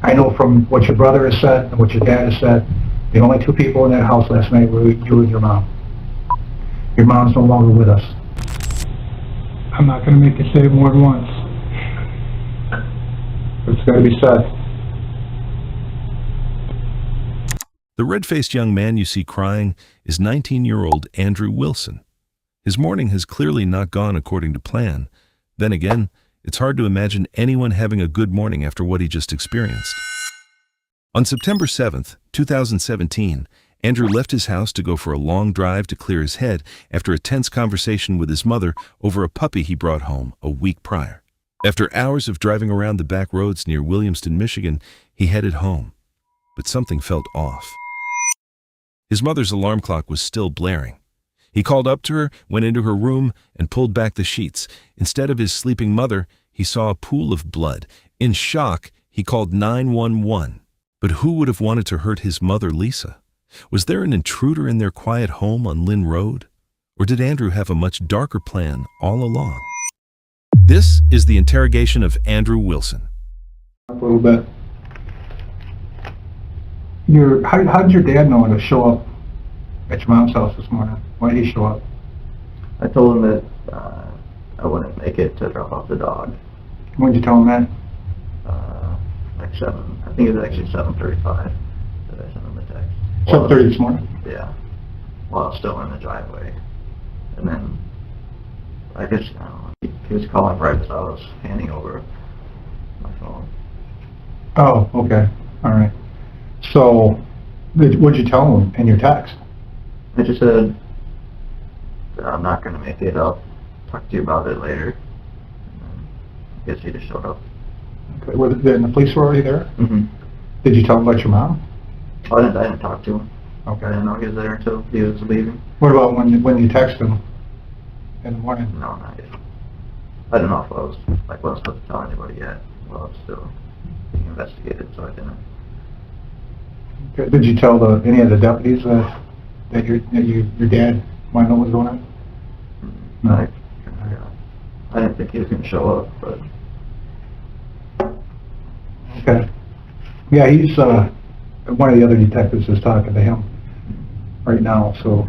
I know from what your brother has said and what your dad has said, the only two people in that house last night were you and your mom. Your mom's no longer with us. I'm not going to make you say it more than once. It's got to be said. The red-faced young man you see crying is 19-year-old Andrew Willson. His morning has clearly not gone according to plan. Then again, it's hard to imagine anyone having a good morning after what he just experienced. On September 7th, 2017, Andrew left his house to go for a long drive to clear his head after a tense conversation with his mother over a puppy he brought home a week prior. After hours of driving around the back roads near Williamston, Michigan, he headed home. But something felt off. His mother's alarm clock was still blaring. He called up to her, went into her room, and pulled back the sheets. Instead of his sleeping mother, he saw a pool of blood. In shock, he called 911. But who would have wanted to hurt his mother, Lisa? Was there an intruder in their quiet home on Linn Road? Or did Andrew have a much darker plan all along? This is the interrogation of Andrew Willson. A little bit. How did your dad know to show up at your mom's house this morning? Why did he show up? I told him that I wouldn't make it to drop off the dog. When did you tell him that? Like 7, I think it was actually 7:35 that I sent him the text. 7:30 this morning? Yeah. While I was still in the driveway. And then, I guess, I don't know, he was calling right as I was handing over my phone. Oh, okay. All right. So, what did you tell him in your text? I just said that I'm not going to make it. I'll talk to you about it later. And then I guess he just showed up. Okay. And the police were already there? Mm-hmm. Did you tell him about your mom? I didn't talk to him. Okay. I didn't know he was there until he was leaving. What about when you texted him in the morning? No, not yet. I don't know if I wasn't supposed to tell anybody yet. Well, it's still being investigated, so I didn't. Okay. Did you tell any of the deputies that your dad might know what was going on? No. I didn't think he was going to show up, but... Okay. Yeah, he's, one of the other detectives is talking to him right now, so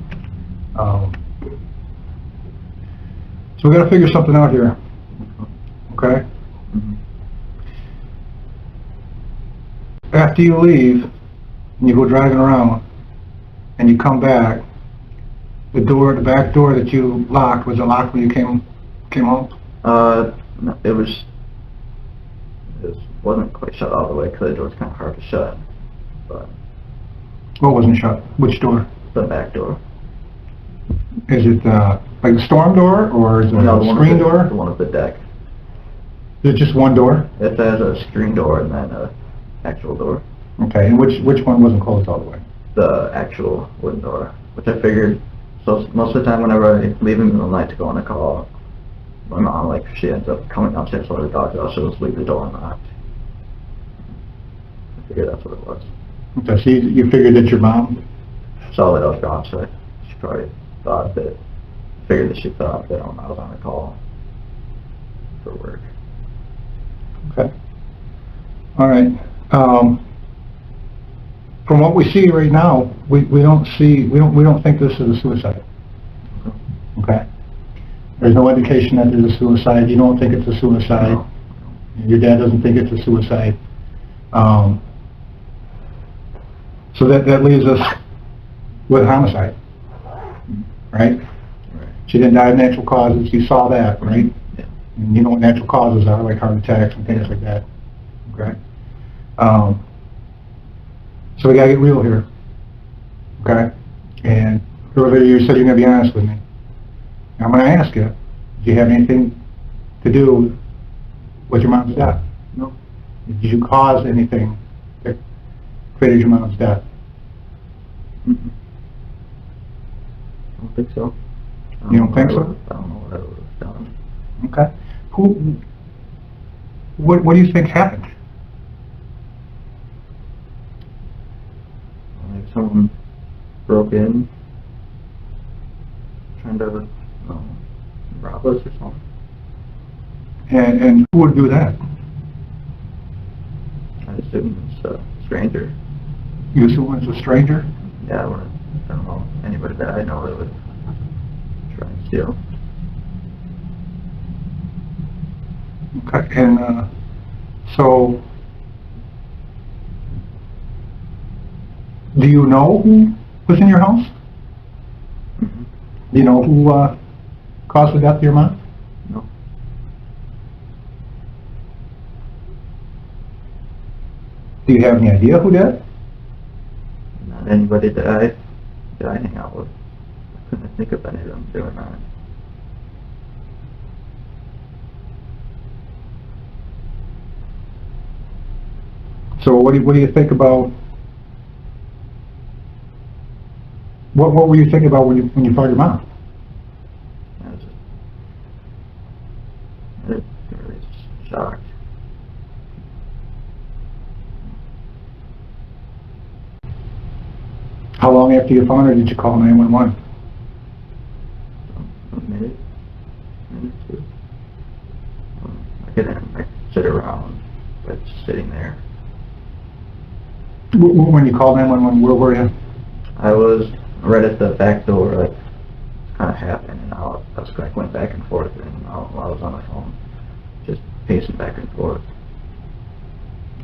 we got to figure something out here, okay? Mm-hmm. After you leave, and you go driving around, and you come back, the back door that you locked, was it locked when you came home? No, it wasn't quite shut all the way because the door was kind of hard to shut. But What wasn't shut? Which door? the back door. Is it like a storm door, or is it a screen door? The one of the deck. Is it just one door? It has a screen door and then a actual door. Okay, and which one wasn't closed all the way? The actual wooden door, which I figured. So most of the time, whenever I leave in the middle of the night to go on a call, my mom, like, she ends up coming downstairs to let the dogs out. She'll just leave the door unlocked. I figured that's what it was. Okay, so you figured that your mom... Saw that I was gone, so she probably thought that, figured that she thought that I was on a call for work. Okay. All right. From what we see right now, we don't think this is a suicide. Okay. There's no indication that there's a suicide. You don't think it's a suicide. No. Your dad doesn't think it's a suicide. So that leaves us with homicide, right? Right. She didn't die of natural causes. You saw that, right? Yeah. And you know what natural causes are, like heart attacks and things like that. Okay. So we gotta get real here. Okay. And earlier you said you're gonna be honest with me. Now I'm gonna ask you, do you have anything to do with your mom's death? No. Did you cause anything that created your mom's death? Mm-mm. I don't think so. You don't think so? I don't know what I would have done. Okay. What do you think happened? Like someone broke in, trying to rob us or something. And who would do that? I assume just a stranger. You assume it's a stranger? Yeah, I don't know anybody that I know that would try and steal. Okay, and so, do you know who was in your house? Mm-hmm. Do you know who caused the death of your mom? No. Do you have any idea who did? Not anybody that I hang out with. I couldn't think of any of them doing that. So what do you think about, what were you thinking about when you found your mom? I was really shocked. How long after you found her did you call 911? A minute or two. I couldn't sit around, but just sitting there. When you called 911, where were you? I was right at the back door, like, kind of half in and out. I was like, went back and forth in and out while I was on the phone, just pacing back and forth.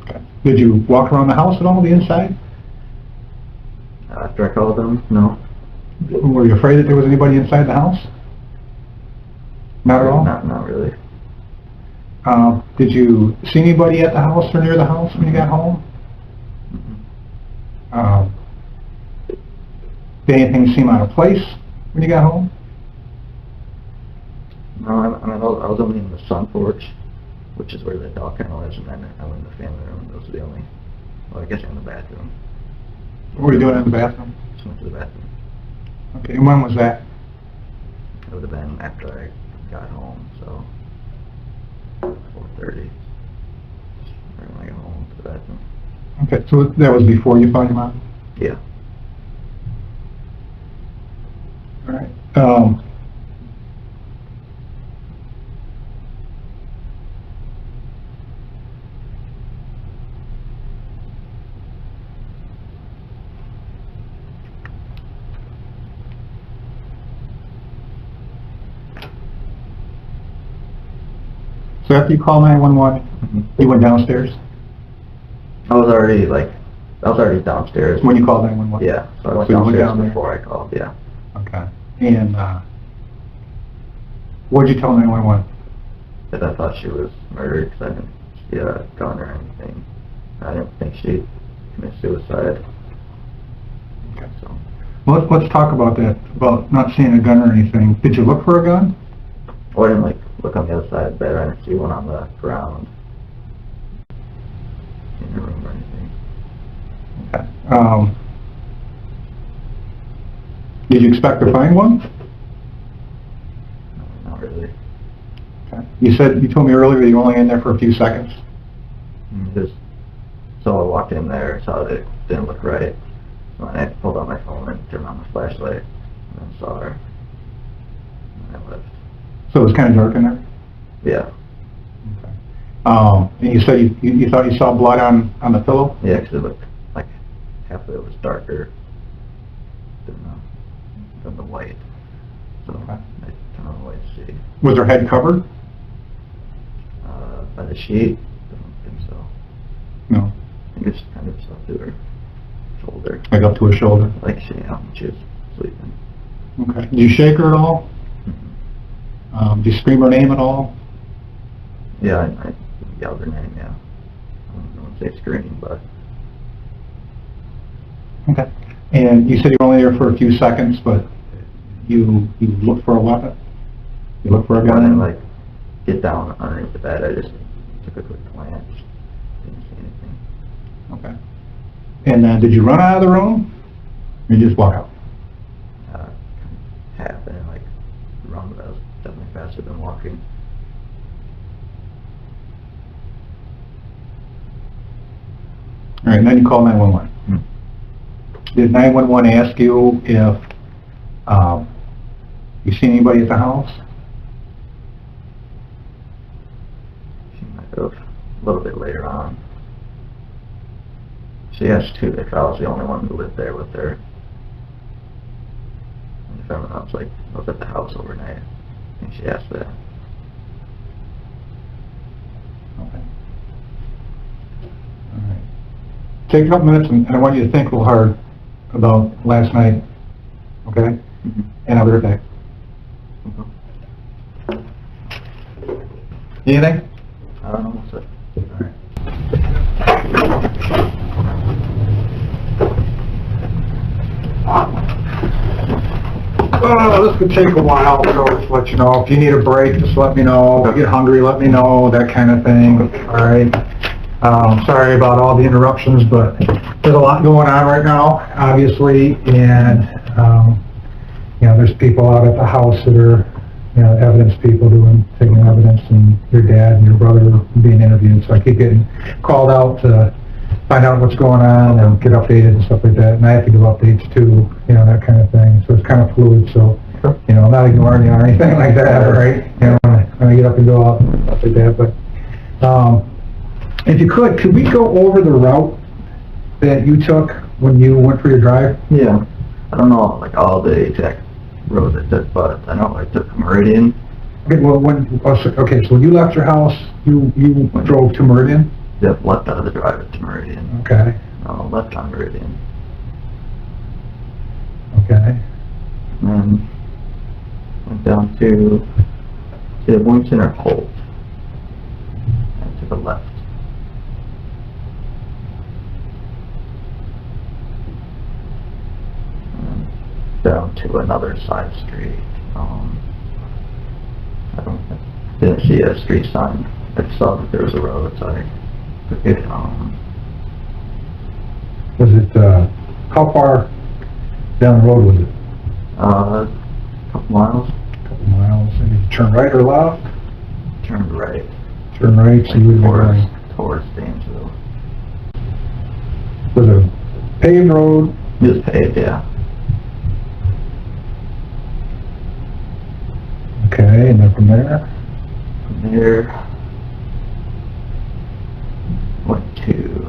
Okay. Did you walk around the house at all, the inside? After I called them, no. Were you afraid that there was anybody inside the house? Not at all? Not really. Did you see anybody at the house or near the house when you got home? Mm-hmm. Did anything seem out of place when you got home? No, I was only in the sun porch, which is where the dog kennel is, and then I went in the family room. Those are the only, well, I guess in the bathroom. What were you doing in the bathroom? Just went to the bathroom. Okay, and when was that? It would have been after I got home, so 4:30. Right when I got home to the bathroom. Okay, so that was before you found your mom? Yeah. All right. So after you called 911, Mm-hmm. you went downstairs? I was already downstairs. When you called 911? Yeah, so I went So you went downstairs down there? before I called, yeah. Okay. And what did you tell 911? That I thought she was murdered because I didn't see a gun or anything. I didn't think she committed suicide. Okay. So, Well, let's talk about that, about not seeing a gun or anything. Did you look for a gun? I didn't look on the other side of the bed. I didn't see one on the ground in the room or anything. Okay. Did you expect to find one? No, not really. Okay. You told me earlier you were only in there for a few seconds. So I walked in there, saw that it didn't look right. So I pulled out my phone and turned on the flashlight, and then saw her. And I left. So it was kind of dark in there? Yeah. Okay. And you said you thought you saw blood on the pillow? Yeah, because it looked like half of it was darker than the white. So Okay. I turned on the light to see. Was her head covered? By the sheet? I don't think so. No. I think it's kind of up to her shoulder. Like up to her shoulder? Like she was sleeping. Okay. Did you shake her at all? Did you scream her name at all? Yeah, I yelled her name, yeah. I don't say scream, but... Okay. And you said you were only there for a few seconds, but you looked for a weapon? You looked for a I gun? didn't, get down underneath the bed. I just took a quick glance. Didn't see anything. Okay. And did you run out of the room? Or you just walk out? Half, and run, but I was definitely faster than walking. All right, and then you call 911. Did 911 ask you if you seen anybody at the house? She might have, a little bit later on. She asked too if I was the only one who lived there with her. And if everyone else was at the house overnight. I think she asked that. Okay. All right. Take a couple minutes, and I want you to think real hard about last night, okay? Mm-hmm. And other day. Anything? I don't know what's it. All right. Oh, this could take a while, so just let you know. If you need a break, just let me know. If you get hungry, let me know, that kind of thing, all right? Sorry about all the interruptions, but there's a lot going on right now, obviously, and, you know, there's people out at the house that are, you know, evidence people taking evidence, and your dad and your brother are being interviewed, so I keep getting called out to find out what's going on and get updated and stuff like that, and I have to give updates too, you know, that kind of thing, so it's kind of fluid, so, you know, I'm not ignoring you or anything like that, right? You know, when I get up and go out and stuff like that, but, if you could we go over the route that you took when you went for your drive? Yeah. I don't know, like, all the exact roads I took, but I know I took Meridian. Okay, well, okay, so when you left your house, you drove to Meridian? Yep, left out of the drive to Meridian. Okay, Left on Meridian. okay. And then went down to Williamston or Holt. And took a left. And down to another side street. I didn't see a street sign. I saw that there was a road, so I took it. Was it, how far down the road was it? A couple miles. Couple miles, and you turn right or left? Turned right. Turn right, so you would be going. Towards Dansville. Was it a paved road? It was paved, yeah. Okay, and then from there? From there, went to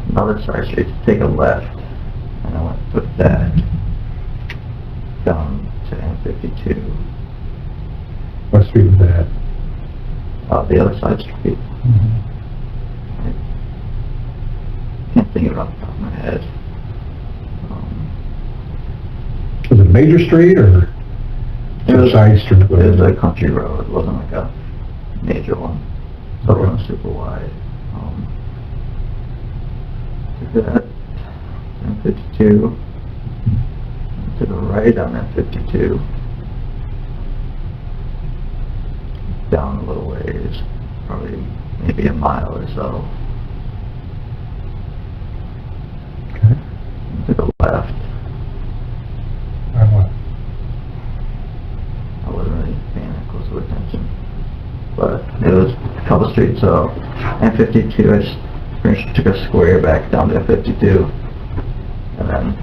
another side street to take a left, and I went with that down to M52. What street was that? The other side street. Mm-hmm. I can't think of it off the top of my head. Was it a major street, or It was a side street? It was a country road. It wasn't like a major one, so it wasn't super wide. Took that M52 to the right on M52, down a little ways, probably maybe a mile or so. Okay. Took a left. On what? I wasn't really paying that close of attention, but it was a couple streets. So M52, I just pretty much took a square back down to M52, and then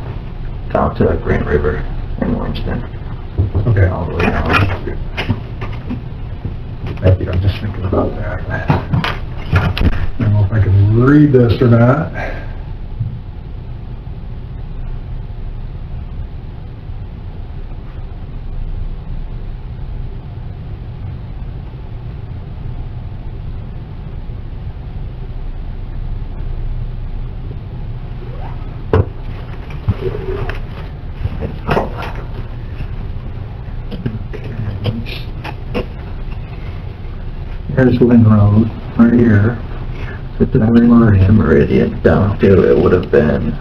down to Grand River in Williamston. Okay. All the way down. Thank you, I'm just thinking about that. I don't know if I can read this or not. There's Linn Road, right here. So to Meridian down to it would have been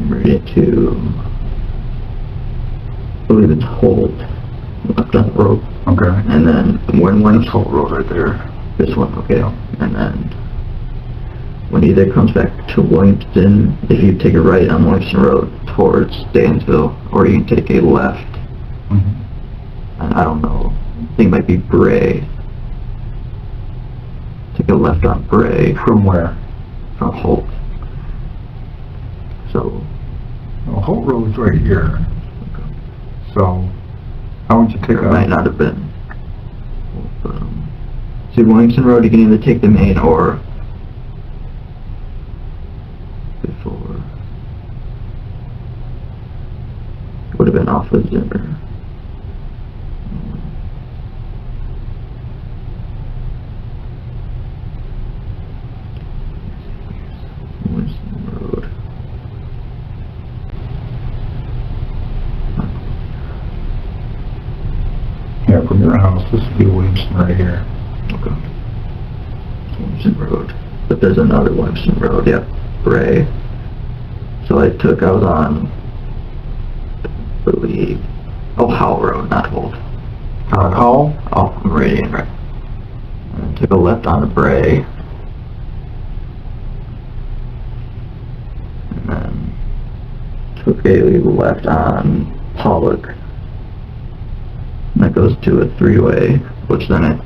Meridian to, I believe it's Holt, left on the road. Okay. And then That's Holt Road right there. this one, okay. And then when he either comes back to Williamston, if you take a right on Williamston Road towards Dansville, or you can take a left, Mm-hmm. and I don't know, I think it might be Bray. Take a left on Bray From where? from Holt. So Well, Holt Road's right here. So, how would you take It might out? not have been. See, Williamston Road, you can either take the main or before. Would have been off of Zimmer. Williamston Road. Yeah, from your house, this would be Williamston right here. Okay. Williamston Road. But there's another Williamston Road, yeah. Bray. So I was on, I believe, Howell Road, not Holt. Howell? Oh, Meridian, right. And took a left onto Bray. And then took a left on Pollock. And that goes to a three-way, which then it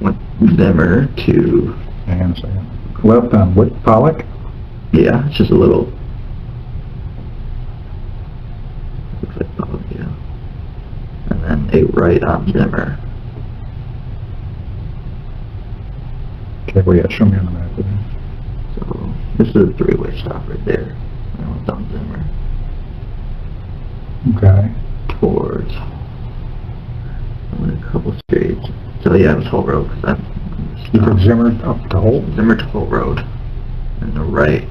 went Zimmer to, Hang on a second. Left on what, Pollock? yeah, it's just a little, looks like Pollock, yeah. And then a right on Zimmer. Okay, well, yeah, show me on the map. So this is a three-way stop right there. Now it's on Zimmer. Okay. Towards a couple streets. So yeah, it was Holt Road, because You took Zimmer up to Holt? Zimmer to Holt Road, and the right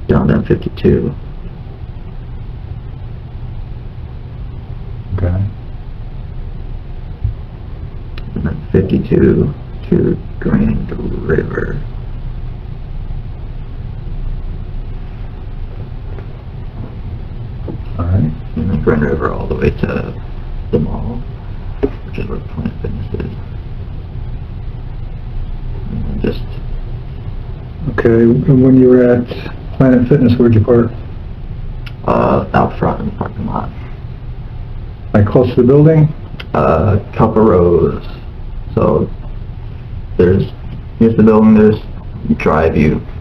down to 52. Okay. And then 52 to Grand River. Alright. And then Grand River all the way to the mall, which is where Planet Fitness is. And then just Okay, and when you were at Planet Fitness, where'd you park? out front in the parking lot. Like close to the building? Couple rows. So here's the building, there's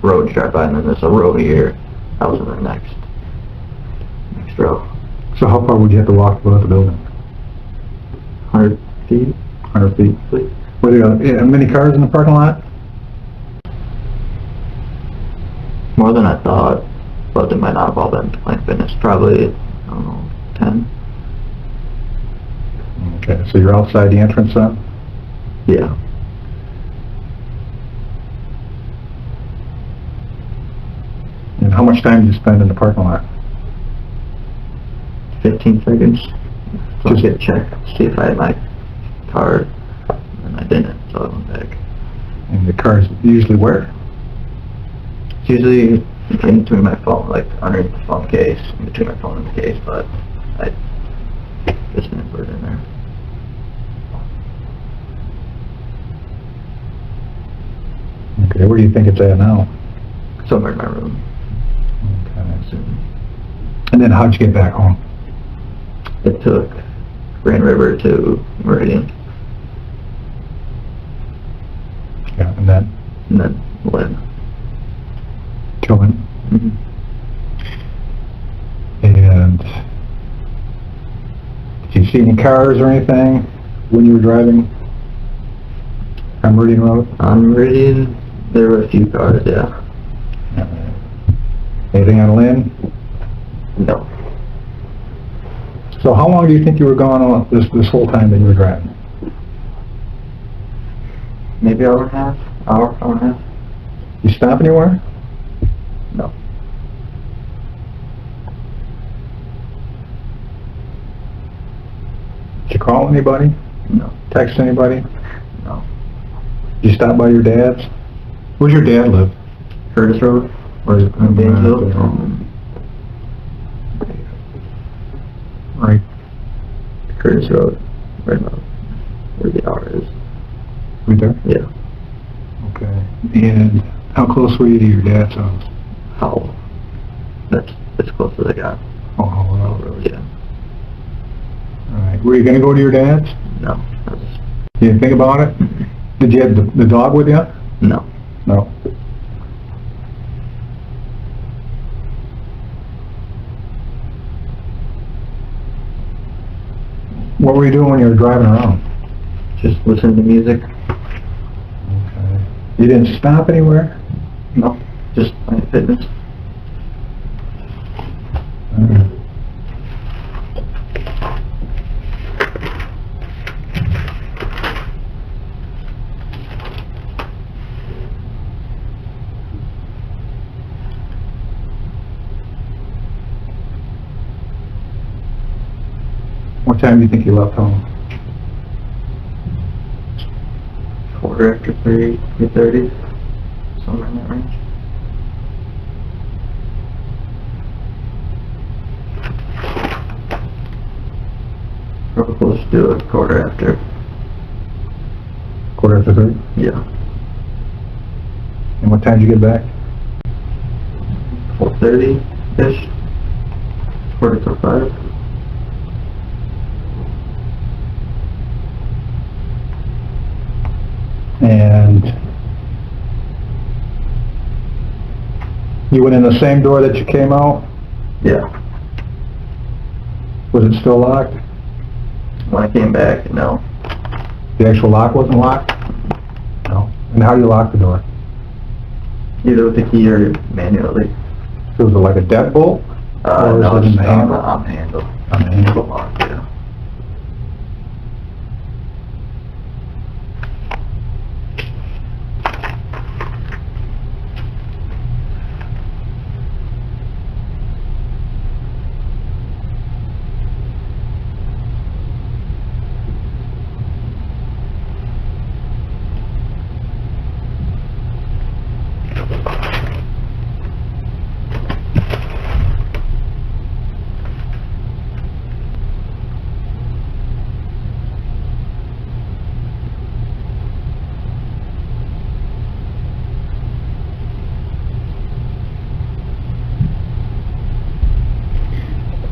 road you drive by, and then there's a road here. That was in the next row. So how far would you have to walk to the building? 100 feet? 100 feet? Were there many cars in the parking lot? More than I thought, but they might not have all been Planet Fitness. Probably, I don't know, 10? Okay, so you're outside the entrance then? Yeah. And how much time did you spend in the parking lot? 15 seconds. So I Just- get checked, see if I had my card, and I didn't, so I went back. And the cars usually where? It's usually in between my phone, like underneath the phone case, in between my phone and the case, but I just didn't put it in there. Okay, where do you think it's at now? Somewhere in my room. Okay. So And then how'd you get back home? it took Grand River to Meridian, Yeah, and then and then Linn. Tillman. Mm-hmm. And did you see any cars or anything when you were driving on Meridian Road? On Meridian, there were a few cars, yeah. Anything on Lynn? No. So how long do you think you were gone on this whole time that you were driving? Maybe hour and a half? Hour and a half? You stop anywhere? No. Did you call anybody? No. Text anybody? No. Did you stop by your dad's? Where's your dad live? Curtis Road? Or is it on Dansville? Right. Curtis Road, right about where the R is. Right there? Yeah. Okay. And how close were you to your dad's house? Howell. That's as close as I got. Oh, Howell Road. Road, yeah. Alright. Were you gonna go to your dad's? No. I was, You didn't think about it? Did you have the dog with you? no. No. What were you doing when you were driving around? Just listening to music. Okay. You didn't stop anywhere? No, just Planet Fitness. Mm. What time do you think you left home? 3:15, 3:30, somewhere in that range. Probably close to a quarter after. Quarter after 3? Yeah. And what time did you get back? 4:30-ish. Quarter to 5. And you went in the same door that you came out? Yeah. Was it still locked? When I came back, no. The actual lock wasn't locked? No. And how do you lock the door? Either with the key or manually. So was it like a deadbolt? Or No, is it in it's the handle? on the handle. On the handle? Lock, yeah.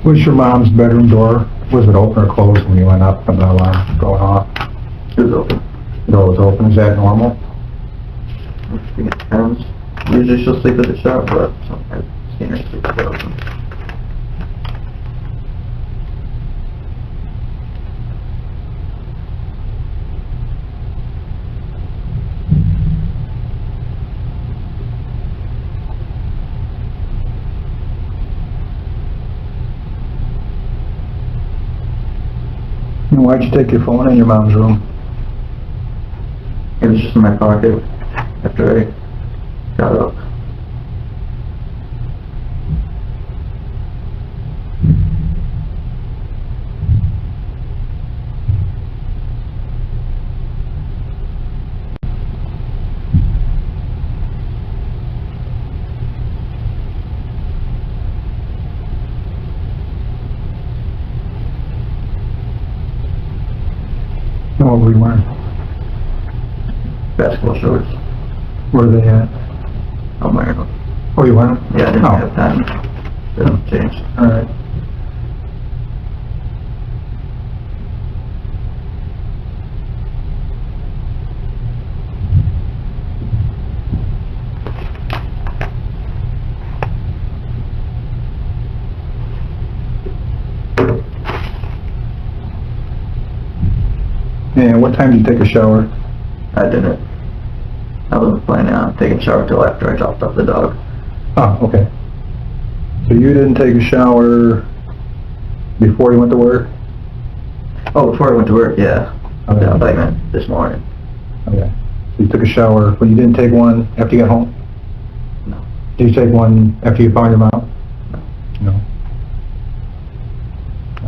Was your mom's bedroom door, was it open or closed when you went up and the alarm going off? It was open. The door was open, is that normal? I think it depends. Usually she'll sleep with it shut, but sometimes I've seen her sleep with it open. And why'd you take your phone in your mom's room? It was just in my pocket after I got up. And what were you wearing? Basketball shorts. Where are they at? I'm wearing them. Oh, you wearing them? Yeah, I didn't Oh. have time to change. Alright. And what time did you take a shower? I didn't. I wasn't planning on taking a shower till after I dropped off the dog. Oh, okay. So you didn't take a shower before you went to work? Oh, before I went to work, yeah. Okay. Yeah, I thought you meant this morning. Okay. So you took a shower, but you didn't take one after you got home? No. Did you take one after you found your mom? No. No.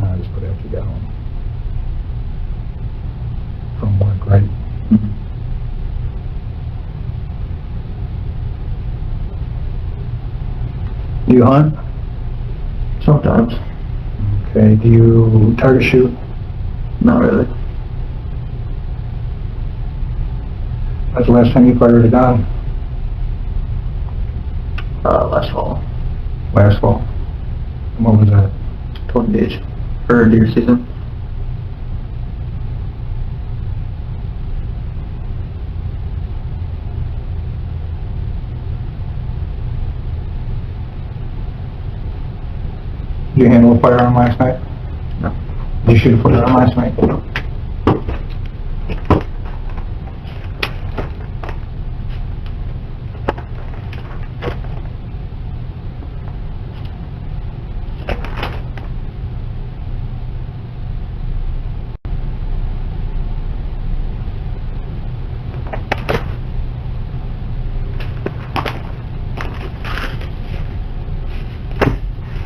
I just put after you got home. From work, right? Mhm. Do you hunt? Sometimes. Okay. Do you target shoot? Not really. When's the last time you fired a gun? Last fall. Last fall. And what was that? 20 gauge. For deer season. Did you handle a firearm last night? No. You should have put it on last night.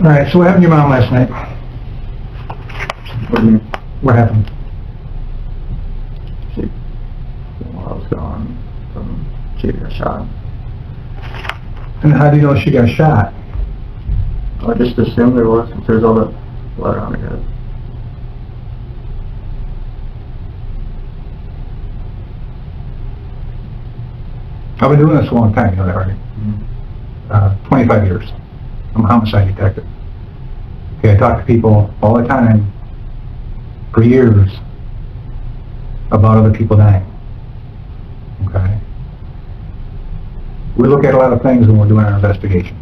All right, so what happened to your mom last night? What happened? While I was gone, she got shot. And how do you know she got shot? I just assumed there was, since there's all the blood on her head. I've been doing this a long time, you know that, right? 25 years. I'm a homicide detective. Okay, I talk to people all the time, for years, about other people dying. Okay? We look at a lot of things when we're doing our investigation.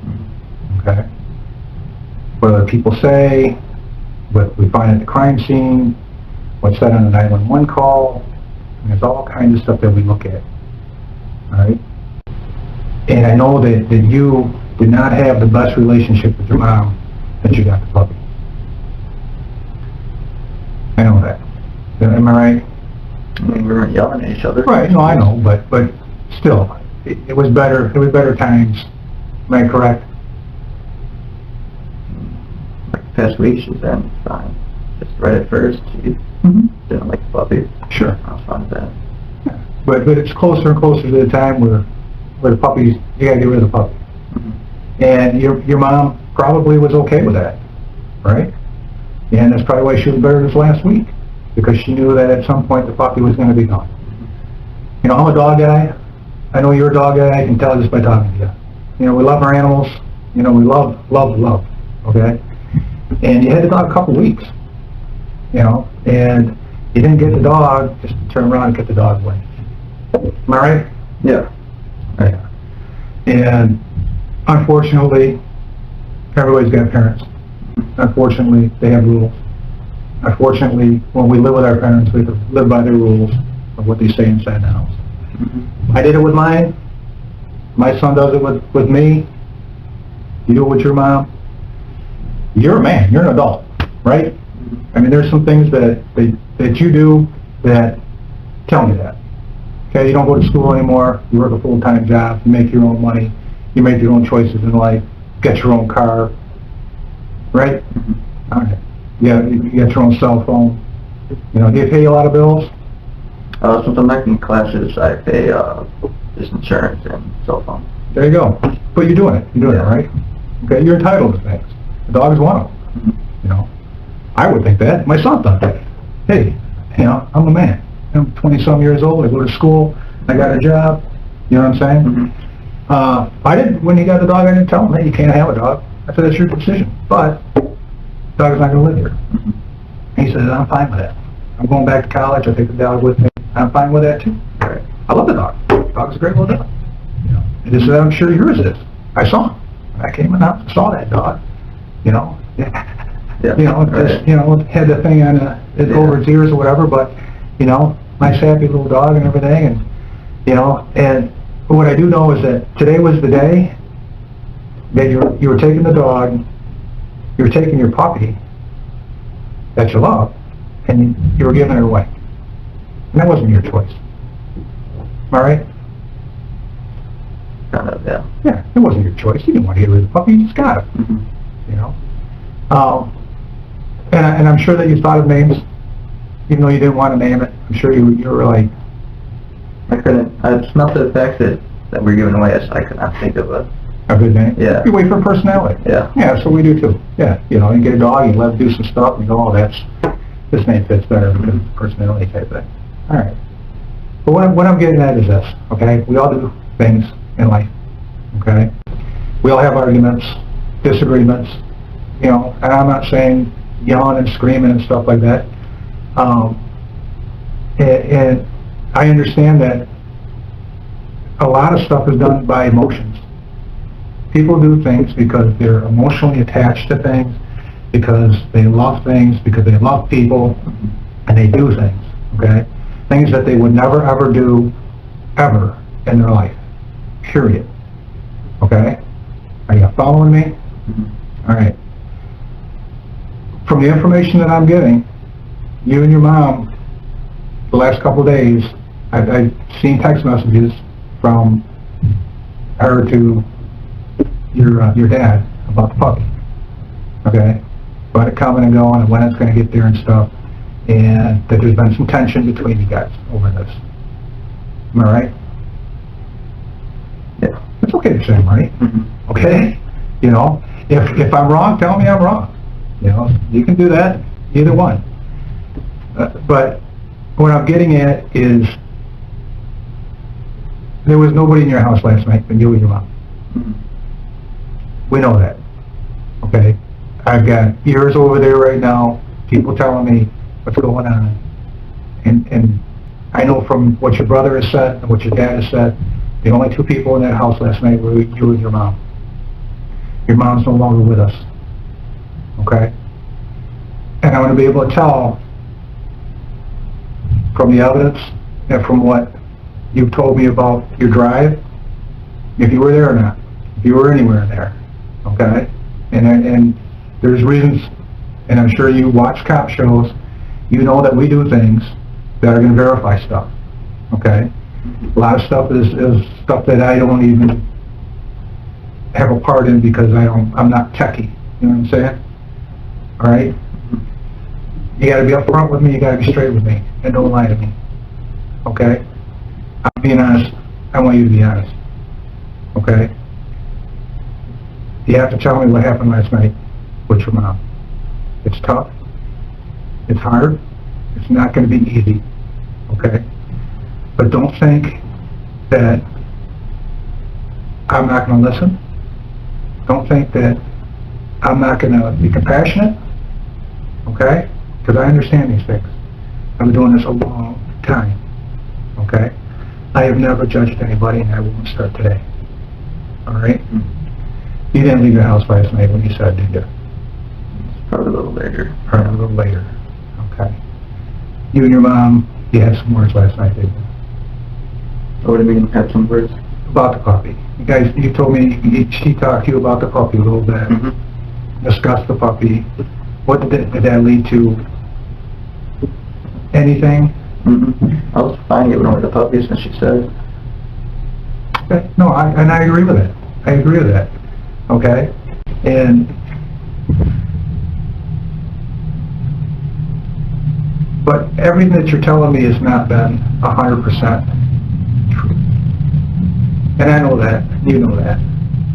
Okay? What other people say, what we find at the crime scene, what's said on the 911 call, and there's all kinds of stuff that we look at. Alright? And I know that you did not have the best relationship with your mom since you got the puppy. I know that. Am I right? I mean, we weren't yelling at each other. Right, no, I know, but still, it was better times. Am I correct? Like the past week, she's been fine. Just right at first, she didn't like the puppy. Sure. I was fine with that. Yeah. But it's closer and closer to the time where the puppies, you gotta get rid of the puppy. And your mom probably was okay with that, right? And that's probably why she was better this last week, because she knew that at some point the puppy was going to be gone. You know, I'm a dog guy. I know you're a dog guy. I can tell just by talking to you. You know, we love our animals. You know, we love, okay? And you had the dog a couple weeks, you know, and you didn't get the dog, just turn around and get the dog away. Am I right? Yeah. Right. And unfortunately, everybody's got parents. Unfortunately, they have rules. Unfortunately, when we live with our parents, we have to live by their rules of what they say inside the house. I did it with mine. My son does it with me. You do it with your mom. You're a man. You're an adult, right? I mean, there's some things that you do that tell me that. Okay, you don't go to school anymore. You work a full-time job. You make your own money. You make your own choices in life. Get your own car. Right? All right. Yeah, you get your own cell phone. You know, do you pay a lot of bills? Since I'm not in classes, I pay just insurance and cell phone. There you go. But you're doing it. You're doing it, right? Okay, you're entitled to things. The dog is one of them. You know, I would think that. My son thought that. Hey, you know, I'm a man. I'm 20-some years old. I go to school. I got a job. You know what I'm saying? I didn't, when he got the dog, I didn't tell him, hey, you can't have a dog. I said, that's your decision. But the dog is not going to live here. He said, I'm fine with that. I'm going back to college. I'll take the dog with me. I'm fine with that, too. Right. I love the dog. The dog's a great little dog. You know, and he said, I'm sure yours is. I saw him. I came and I saw that dog. You know, Yeah. You know, just, you know, had the thing on over its ears or whatever, but, you know, nice happy little dog and everything, and, you know, and what I do know is that today was the day that you were taking the dog, you were taking your puppy that you love, and you were giving it away. And that wasn't your choice. Am I right? Kind of, yeah. Yeah, it wasn't your choice. You didn't want to get rid of the puppy, you just got it. You know? And I'm sure that you thought of names, even though you didn't want to name it. I'm sure you were like... I couldn't, I smelled the fact that we're giving away, I could not think of a good name? Yeah. You wait for personality. Yeah. Yeah, so we do too. Yeah, you know, you get a dog, you let it do some stuff, and you go, oh, this name fits better because of the personality type thing. All right. But what I'm getting at is this, okay? We all do things in life, okay? We all have arguments, disagreements, you know, and I'm not saying yelling and screaming and stuff like that. And I understand that a lot of stuff is done by emotions. People do things because they're emotionally attached to things. because they love things, because they love people, and they do things, okay? Things that they would never ever do, ever, in their life, period, okay? Are you following me? All right. From the information that I'm getting, you and your mom, the last couple of days, I've seen text messages from her to your dad about the puppy, okay? About it coming and going and when it's going to get there and stuff, and that there's been some tension between you guys over this. Am I right? Yeah. It's okay to say I'm right, okay? You know, if I'm wrong, tell me I'm wrong. You know, you can do that, either one. But what I'm getting at is there was nobody in your house last night but you and your mom. We know that, okay? I've got ears over there right now, people telling me what's going on. And I know from what your brother has said and what your dad has said, the only two people in that house last night were you and your mom. Your mom's no longer with us, okay? And I want to be able to tell from the evidence and from what you've told me about your drive, if you were there or not, if you were anywhere in there, okay? And there's reasons, and I'm sure you watch cop shows, you know that we do things that are going to verify stuff, okay? A lot of stuff is stuff that I don't even have a part in because I'm not techie, you know what I'm saying? All right? You got to be upfront with me, you got to be straight with me, and don't lie to me, okay? I'm being honest, I want you to be honest, okay? You have to tell me what happened last night with your mom. It's tough, it's hard, it's not going to be easy, okay? But don't think that I'm not going to listen. Don't think that I'm not going to be compassionate, okay? Because I understand these things. I've been doing this a long time, okay? I have never judged anybody, and I won't start today, all right? You didn't leave your house last night when you said, did you? Probably a little later. Probably a little later, okay. You and your mom, you had some words last night, didn't you? What do you mean, had some words? About the puppy. You guys, you told me, she talked to you about the puppy a little bit, discussed the puppy. What did that lead to? Anything? I was fine giving away the puppies, and she said. Okay. No, I agree with that. I agree with that. Okay? And but everything that you're telling me has not been 100% true. And I know that. You know that.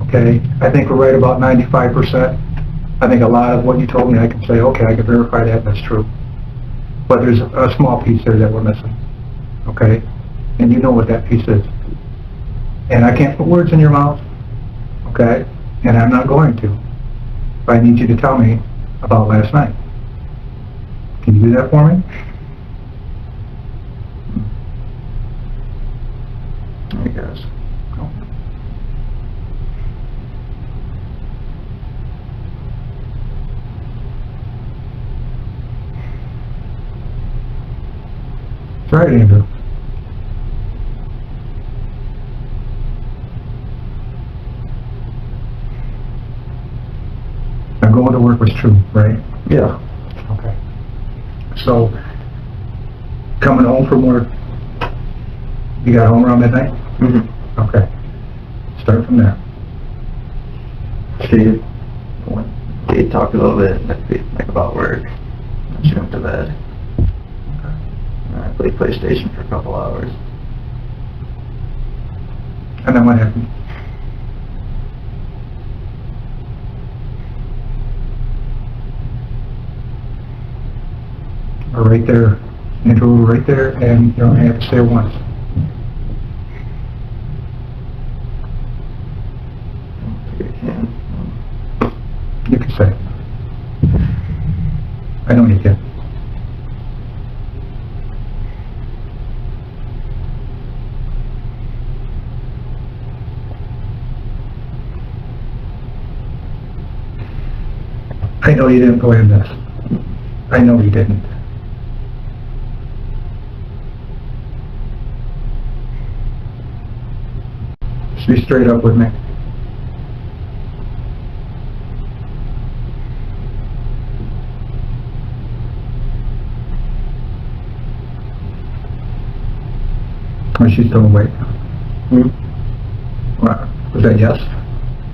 Okay? I think we're right about 95%. I think a lot of what you told me, I can say, okay, I can verify that, that's true. But there's a small piece there that we're missing. Okay? And you know what that piece is. And I can't put words in your mouth. Okay? And I'm not going to. But I need you to tell me about last night. Can you do that for me? I guess. No. That's right, Andrew. Now going to work was true, right? Yeah. Okay. So, coming home from work, you got home around midnight? Okay. Start from there. She talked a little bit, like about work. And she went to bed. Okay. And I played PlayStation for a couple hours. And then what happened? We're right there, Andrew, we're right there, and you only have to say it once. You can say it. I know you can. I know you didn't plan this. I know you didn't. Just be straight up with me. Was she still awake? What? Was that yes?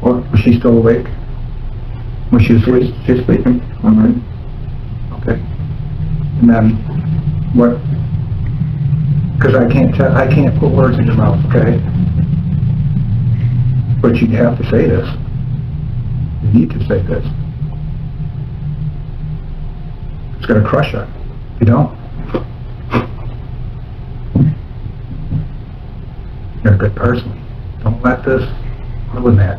Or was she still awake? Was she asleep? She's sleeping. Okay. And then, what? Because I can't put words in your mouth, okay? But you have to say this. You need to say this. It's going to crush her. If you don't. You're a good person. Don't let this ruin that.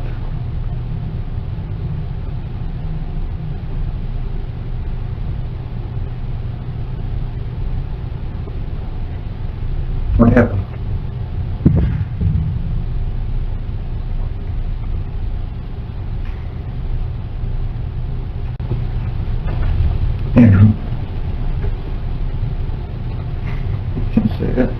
What happened? Andrew. Can't say that.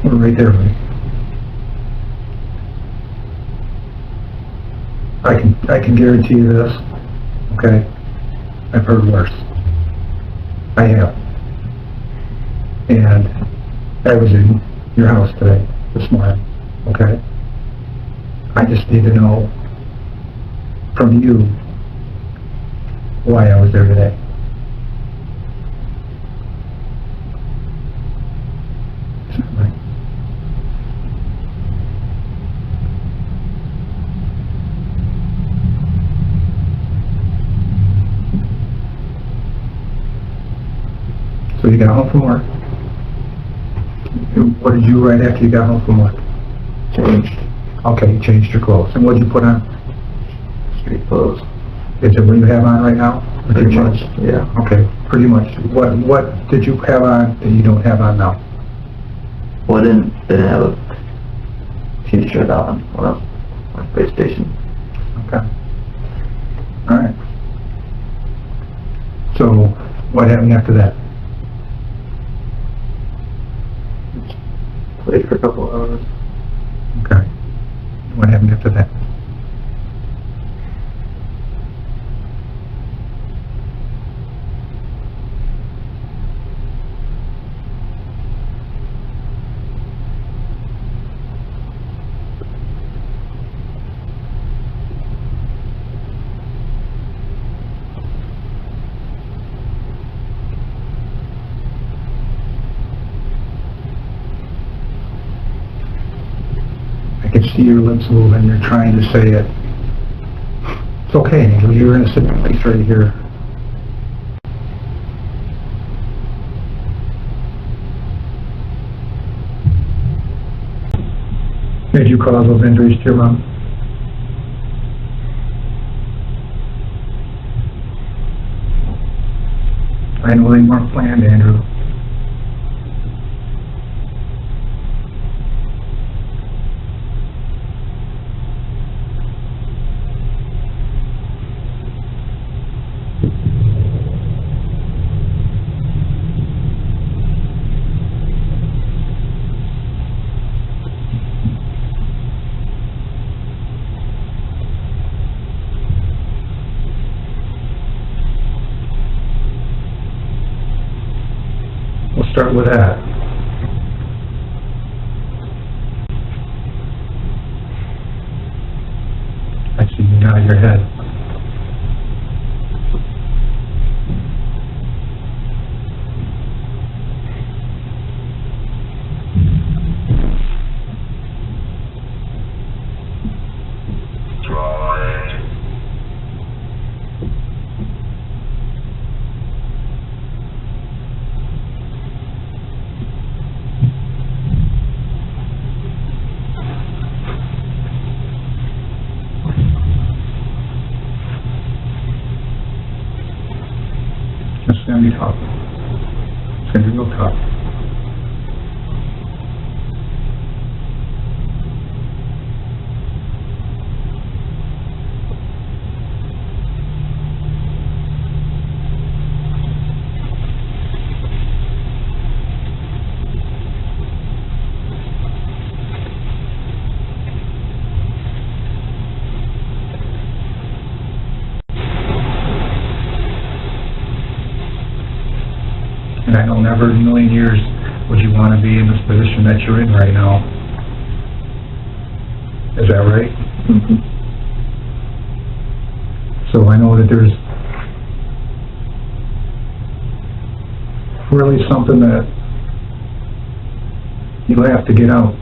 We're right there, buddy. I can guarantee you this, okay? I've heard worse. I have. And I was in your house today, this morning, okay? I just need to know from you why I was there today. Is that right? So you got home from work. What did you right after you got home from work? Changed. Okay, you changed your clothes. And what did you put on? Street clothes. Is it what you have on right now? Or did Pretty you much, change? yeah. Okay, pretty much. What did you have on that you don't have on now? Well, I didn't have a t-shirt on when I was on the space station. Okay. All right. So, what happened after that? Played for a couple hours. Okay. What happened after that? I can see your lips moving. You're trying to say it. It's okay, Andrew. You're in a safe place right here. Did you cause those injuries to your mom? I know they weren't planned, Andrew. We'll start with that. I see you nod your head. It's going to be tough. It's going to be real tough. so never in a million years would you want to be in this position that you're in right now. Is that right? Mm-hmm. So I know that there's really something that you'll have to get out.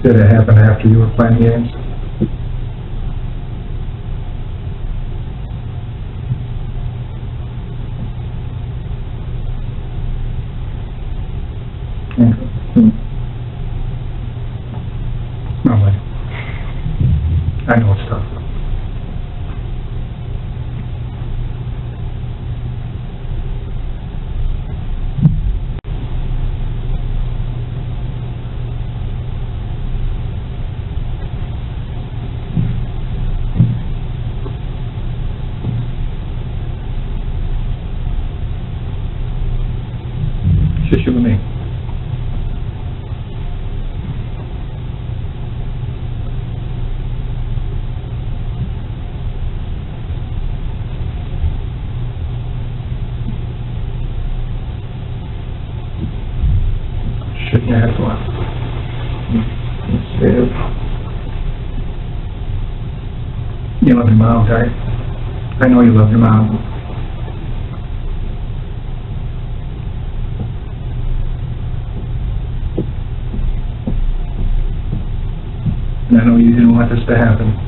Did it happen after you were playing games? No way. I know it's tough. Just you and me. Shit, yeah, that's one. Straight up. You love your mom, right? I know you love your mom. And I know you didn't want this to happen.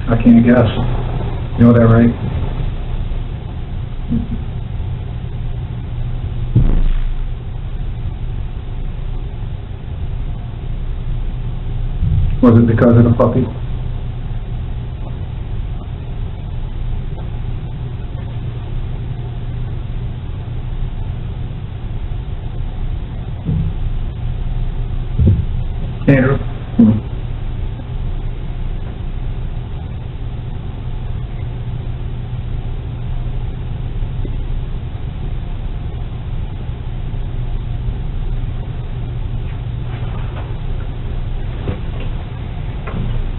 I can't guess. You know that, right? Was it because of the puppy? Andrew?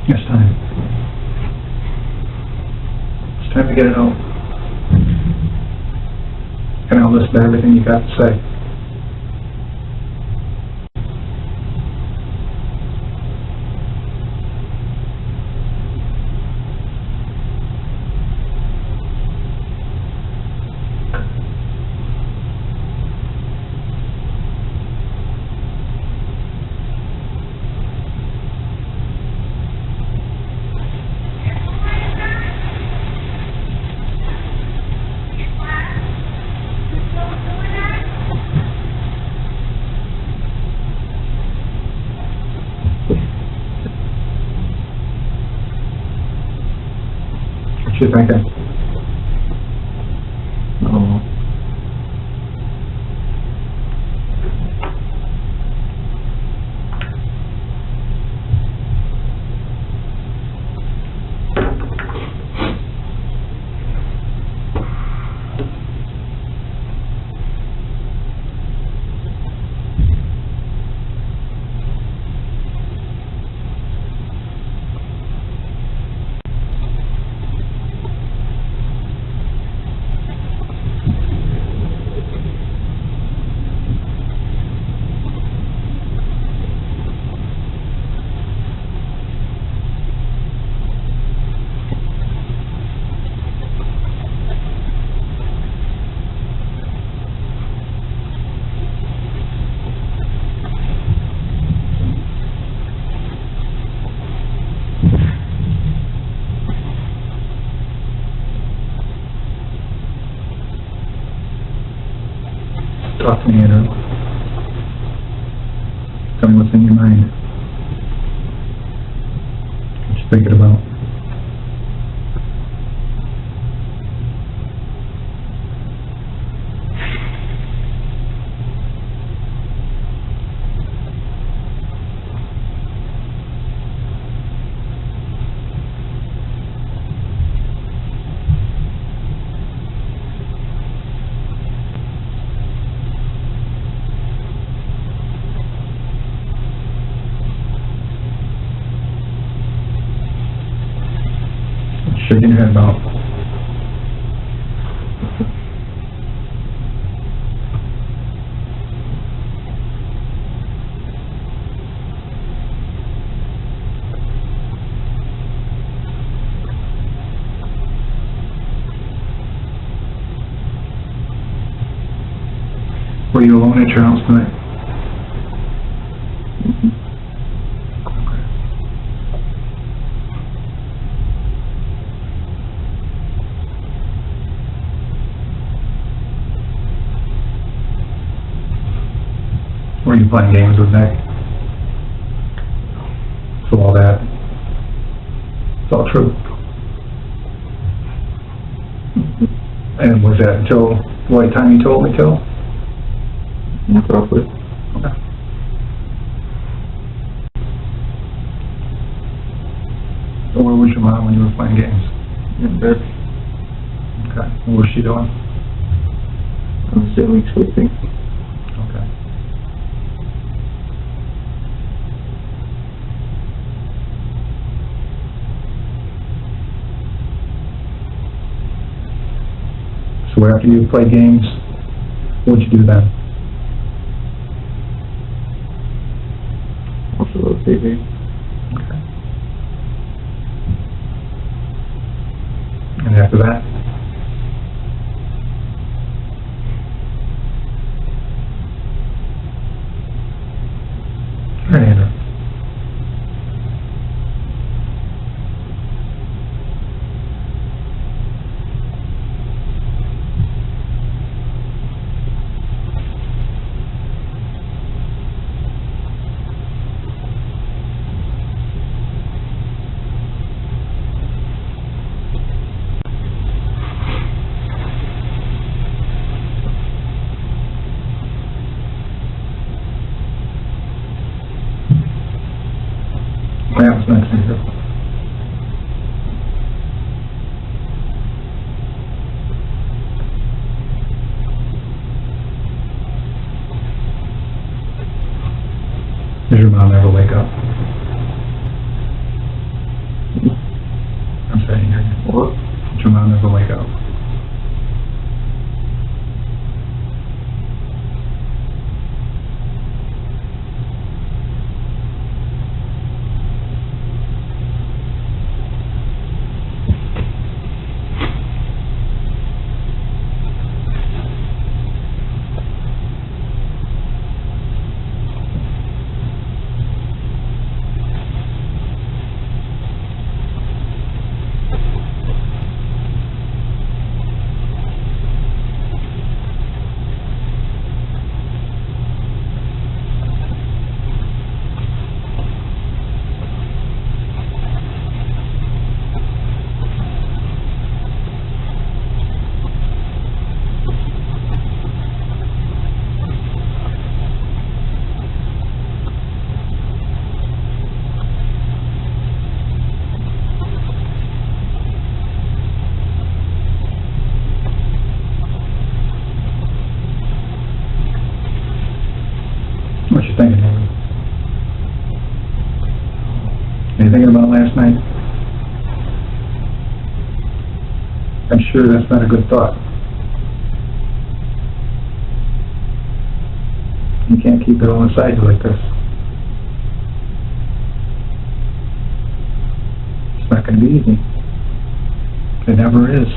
It's time. It's time to get it out. And I'll listen to everything you got to say. What you thinking? Oh. Talk to me, Andrew. Tell me what's in your mind. thinking about? Shaking your head about. Were you alone at your house tonight? Were you playing games with Nick? So all that, it's all true. And was that until what time you told me till? Roughly. Okay. So where was your mom when you were playing games? In bed. Okay. What was she doing? I'm assuming sleeping. Okay. So after you played games, what'd you do then? Watch a little TV. Okay. And after that? All right, Andrew. What happens next, Andrew? Does your mom ever wake up? I'm saying, What? did your mom ever wake up? What you thinking, Andrew? You thinking about last night? I'm sure that's not a good thought. You can't keep it all inside you like this. It's not going to be easy. It never is.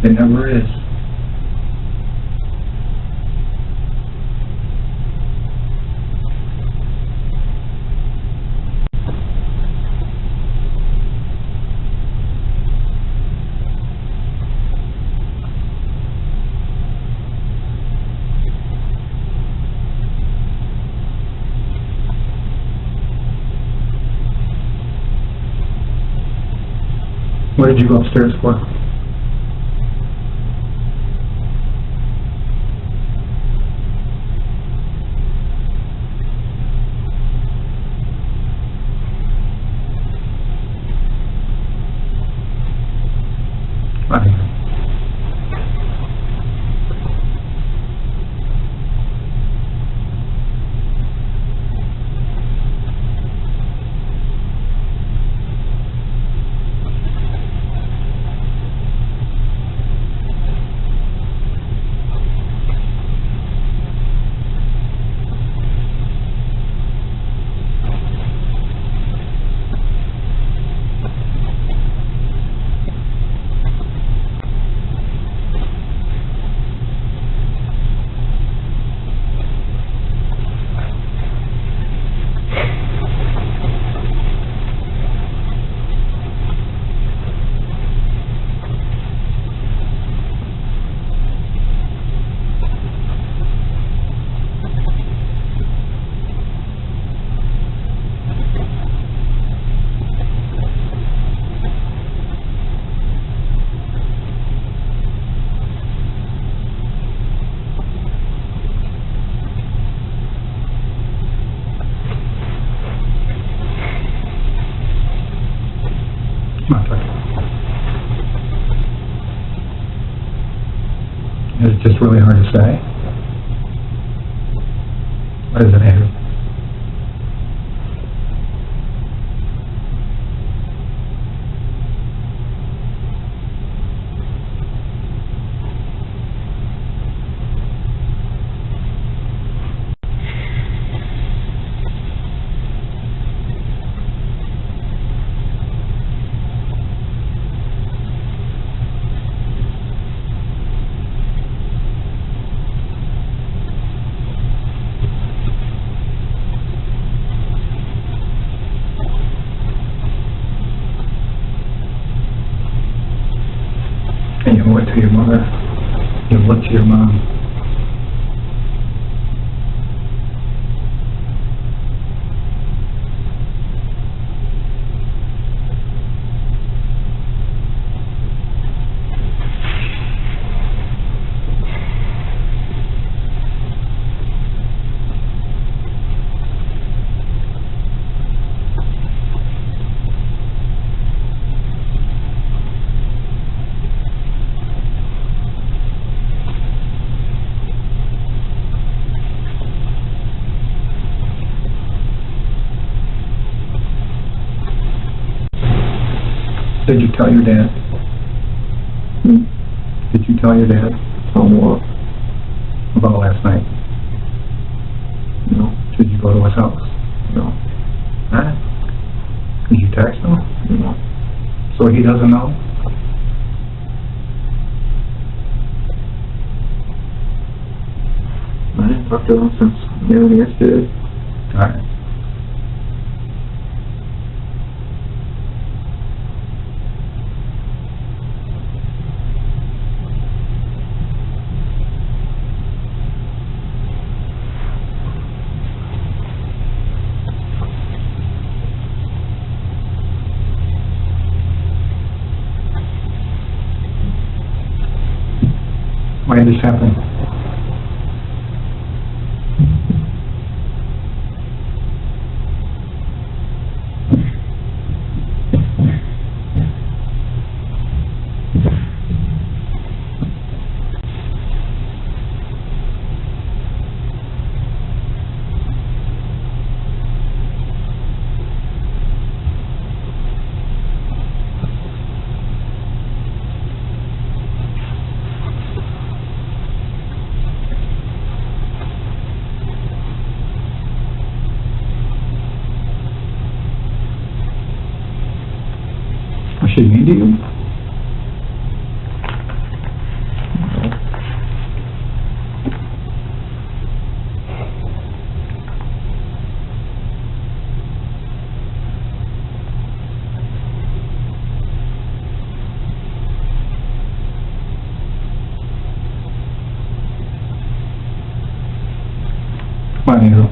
It never is. What did you go upstairs for? Nothing. Is it just really hard to say? What is it, Andrew? And you went to your mother. You looked to your mom. Did you tell your dad? Did you tell your dad? Tell me what? About last night? No. Did you go to his house? No. Huh? Did you text him? No. So he doesn't know? I didn't talk to him since noon yesterday. Alright. Why did this happen? Was she mean to you? Come on, Andrew.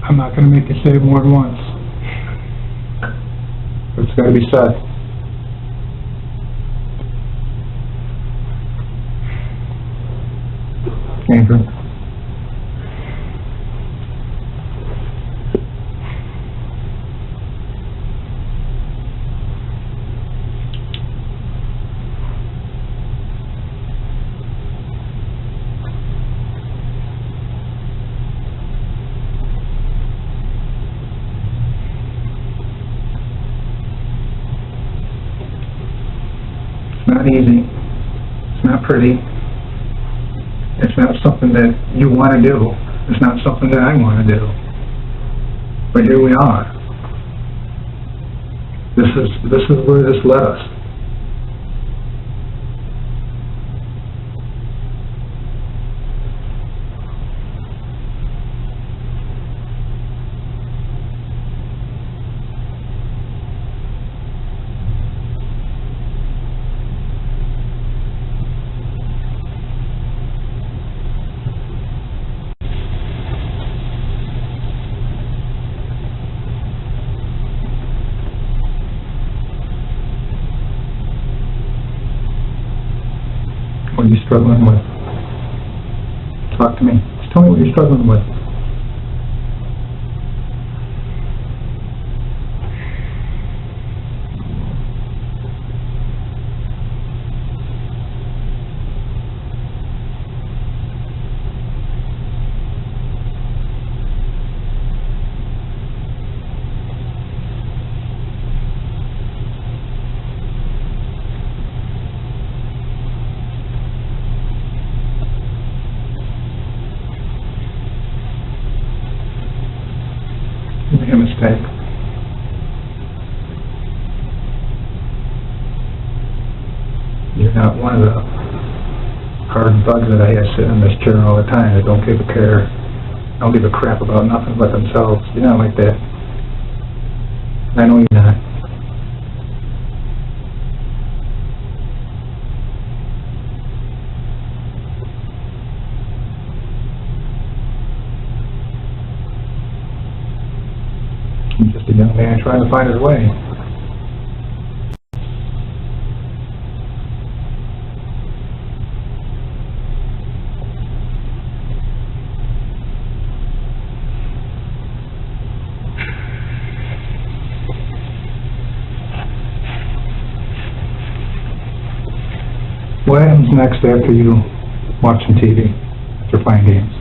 I'm not gonna make you say it more than once. It's gotta be said. Andrew. It's not easy. It's not pretty. It's not something that you want to do. It's not something that I want to do. But here we are. This is where this led us. What are you struggling with? Talk to me. Just tell me what you're struggling with. You made a mistake. You're not one of the hard bugs that I have sitting in this chair all the time that don't give a care, don't give a crap about nothing but themselves. You're not like that. I know you're not. He's just a young man trying to find his way. What happens next after you watch some TV, after playing games?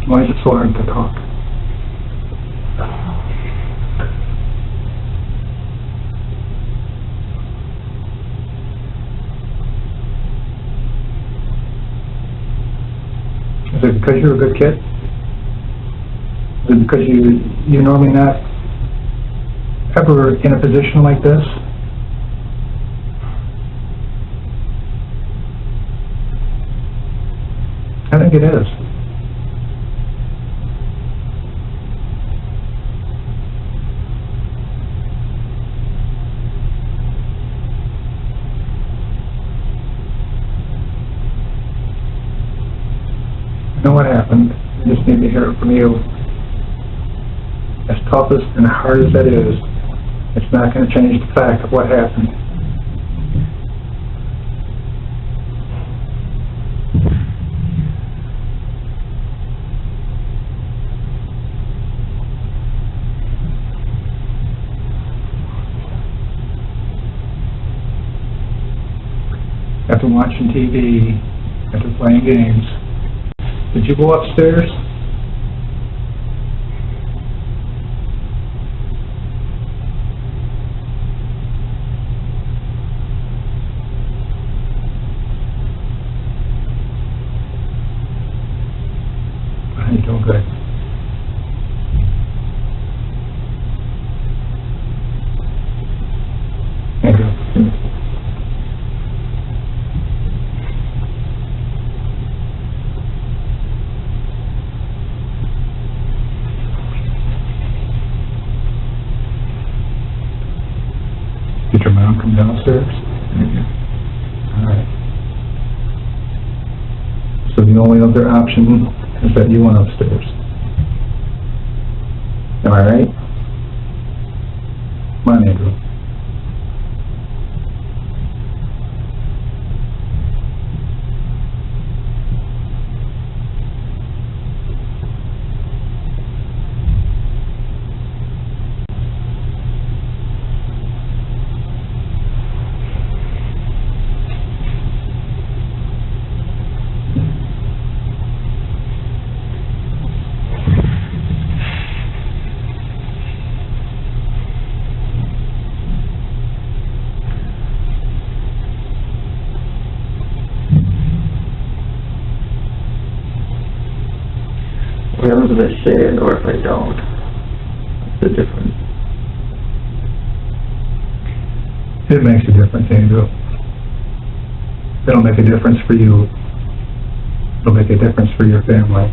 Why is it so hard to talk? Is it because you're a good kid? Is it because you're normally not ever in a position like this? I think it is. You know what happened? I just need to hear it from you. As tough as and hard as that is, it's not going to change the fact of what happened. After watching TV, after playing games, did you go upstairs? You're doing good. Andrew. only other option is that you went upstairs. Am I right? Come on, Andrew. What happens if I say it or if I don't? What's the difference? It makes a difference, Andrew. It'll make a difference for you. It'll make a difference for your family.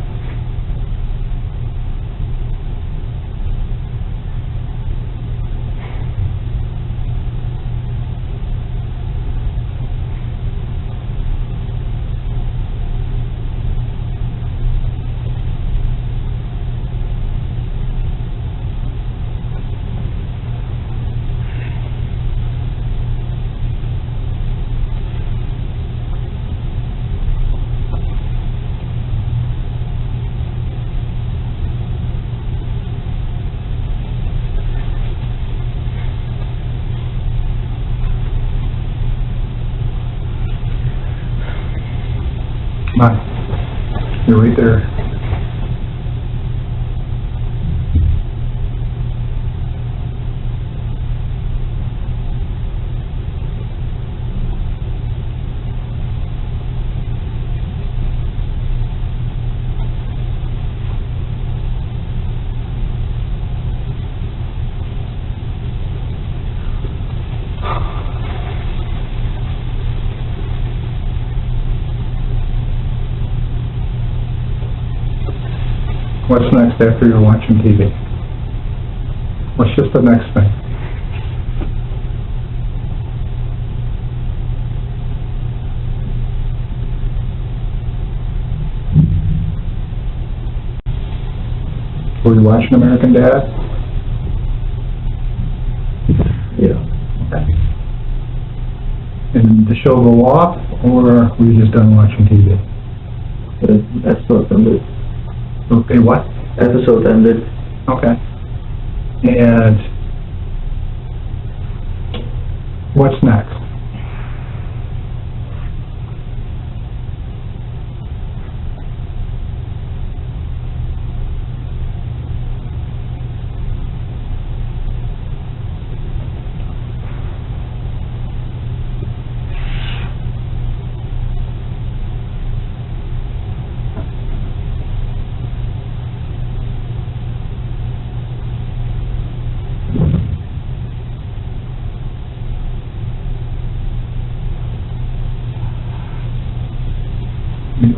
Come on. You're right there. What's next after you're watching TV? What's just the next thing? Were you watching American Dad? Yeah. Okay. And did the show go off, or were you just done watching TV? That's what ended. Okay, what? Episode ended. Okay. And what's next?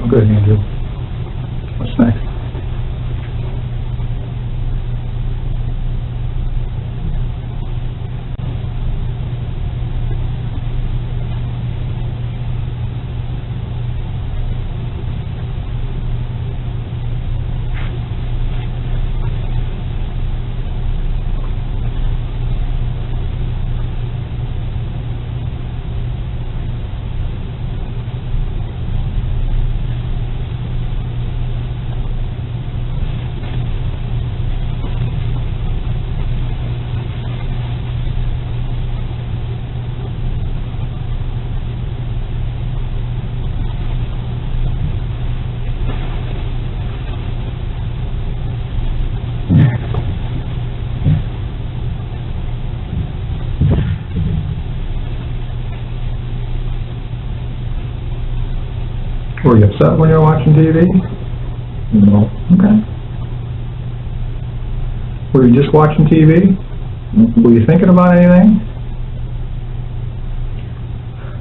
Good, Andrew. What's next? Were you upset when you were watching TV? No. Okay. Were you just watching TV? Mm-hmm. Were you thinking about anything?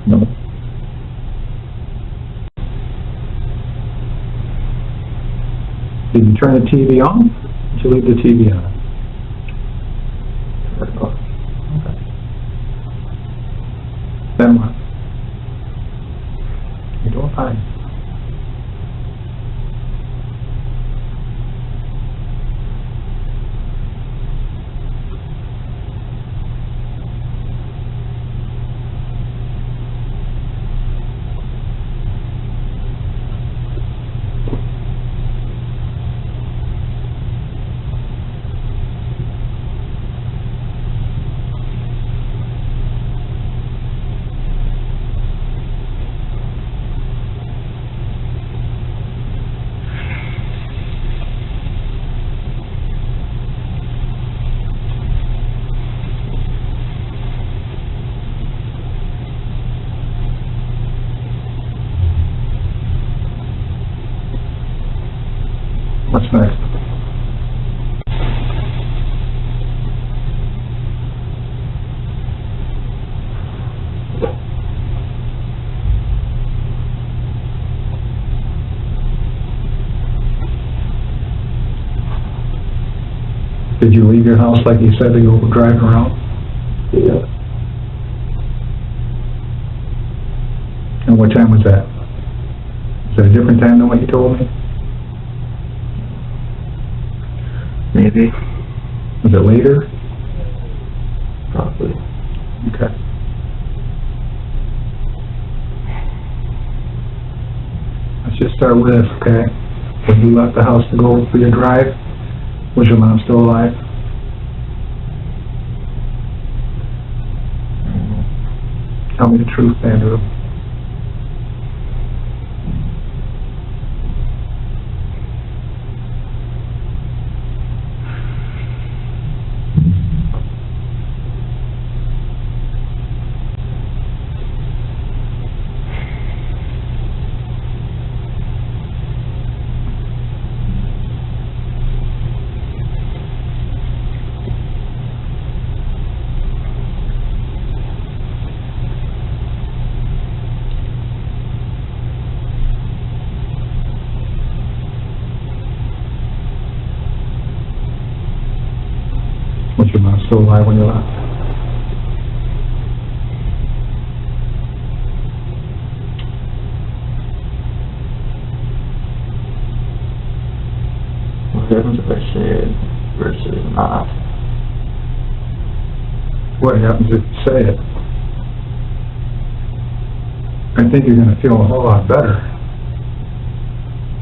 No. Did you turn the TV on? Did you leave the TV on? Okay. Then what? You're doing fine. What's next? Did you leave your house like you said to go drive around? Yeah. And what time was that? Is that a different time than what you told me? Maybe. Was it later? Probably. Okay. Let's just start with this, okay? When you left the house to go for your drive, was your mom still alive? Tell me the truth, Andrew. Was your mom still alive when you left? What happens if I say it versus not? What happens if you say it? I think you're going to feel a whole lot better.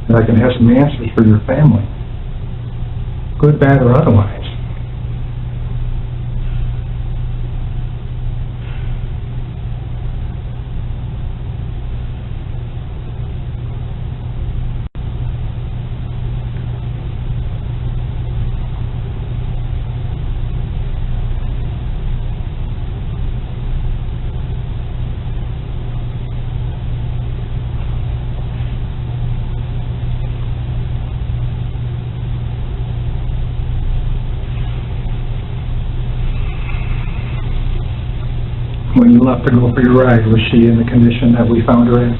And I can have some answers for your family. Good, bad, or otherwise. When you left to go for your ride, was she in the condition that we found her in?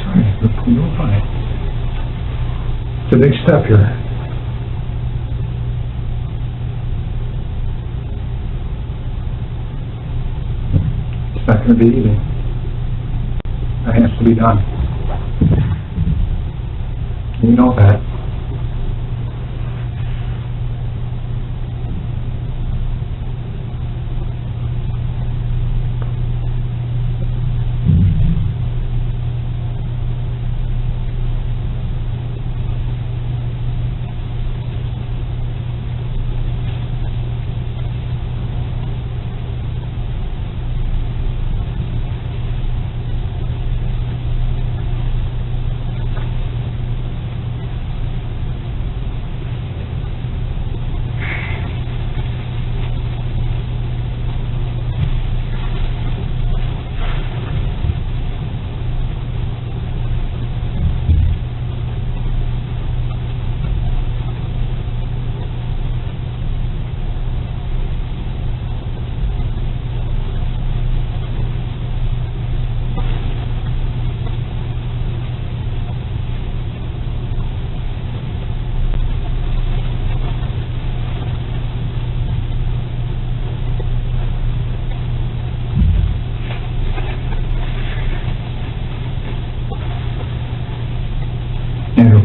Sorry, you're fine. It's a big step here. It's not going to be easy. That has to be done. You know that. Andrew,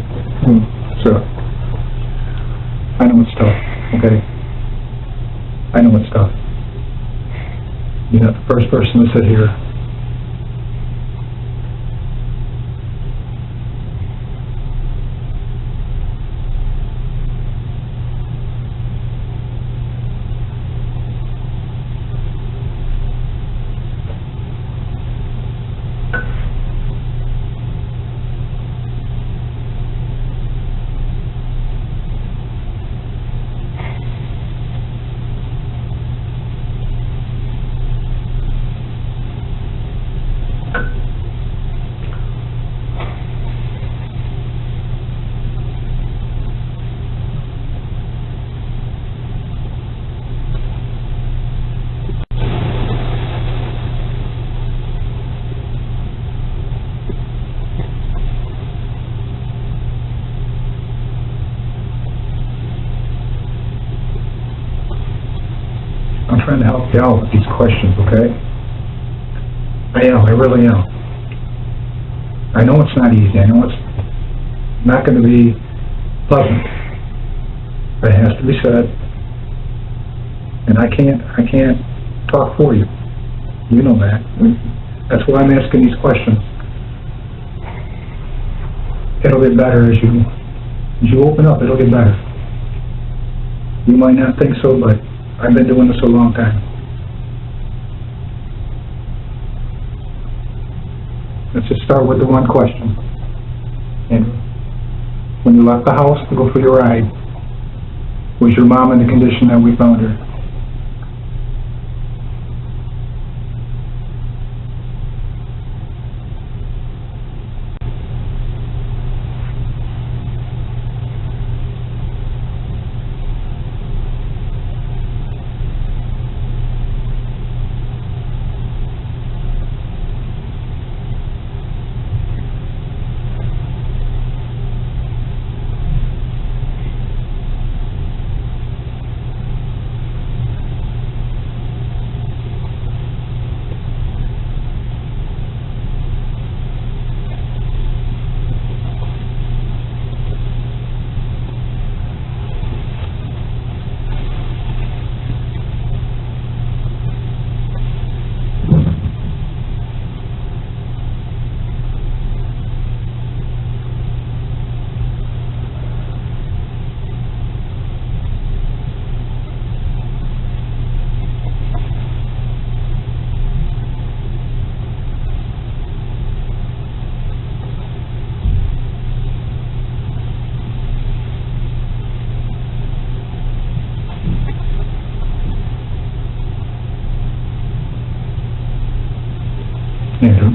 so, I know it's tough, okay? I know it's tough. You're not the first person to sit here. trying to help you out with these questions, okay? I am, I really am. I know it's not easy, I know it's not going to be pleasant, but it has to be said, and I can't talk for you. You know that. That's why I'm asking these questions. It'll get better as you open up, it'll get better. You might not think so, but I've been doing this a long time. Let's just start with the one question. Andrew, when you left the house to go for your ride, was your mom in the condition that we found her? Andrew?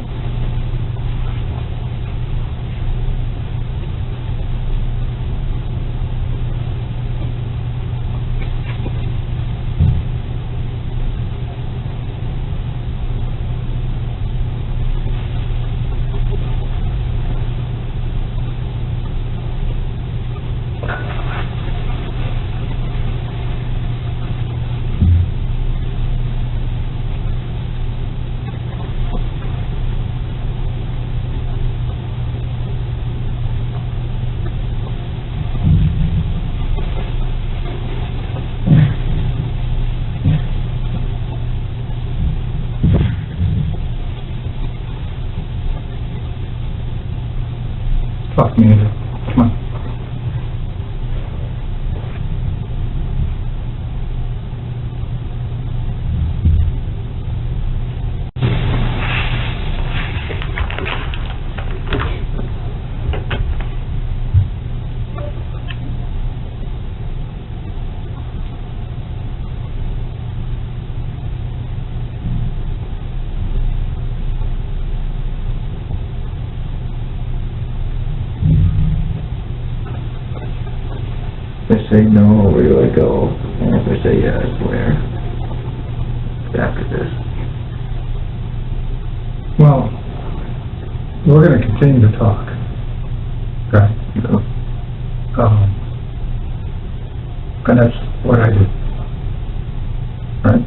Talk to me, Andrew. Come on. If they say no, where do I go? And if they say yes, where? After this. Well, we're going to continue to talk. Okay? And that's what I do. Right?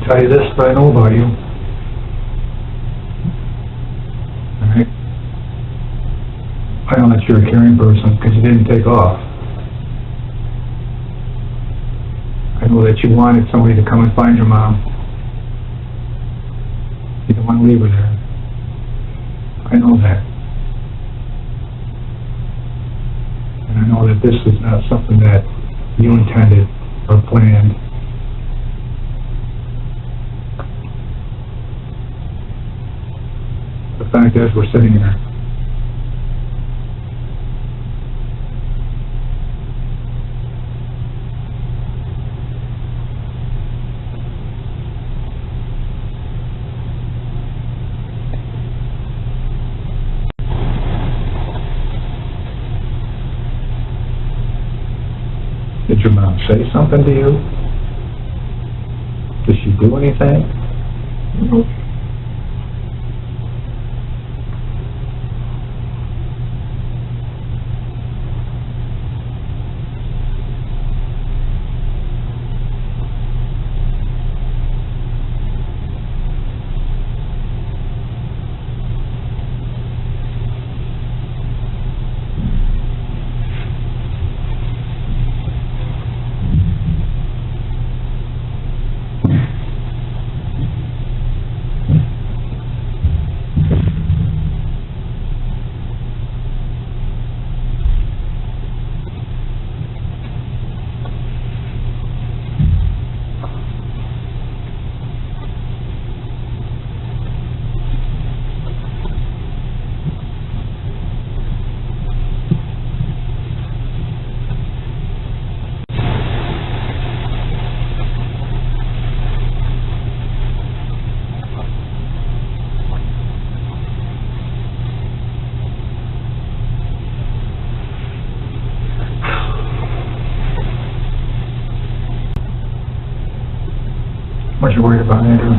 tell you this that I know about you. Alright? I know that you're a caring person because you didn't take off. I know that you wanted somebody to come and find your mom. You didn't want to leave her there. I know that. And I know that this was not something that you intended or planned. The fact is, we're sitting here. Did your mom say something to you? Did she do anything? Nope. What you worried about, Andrew?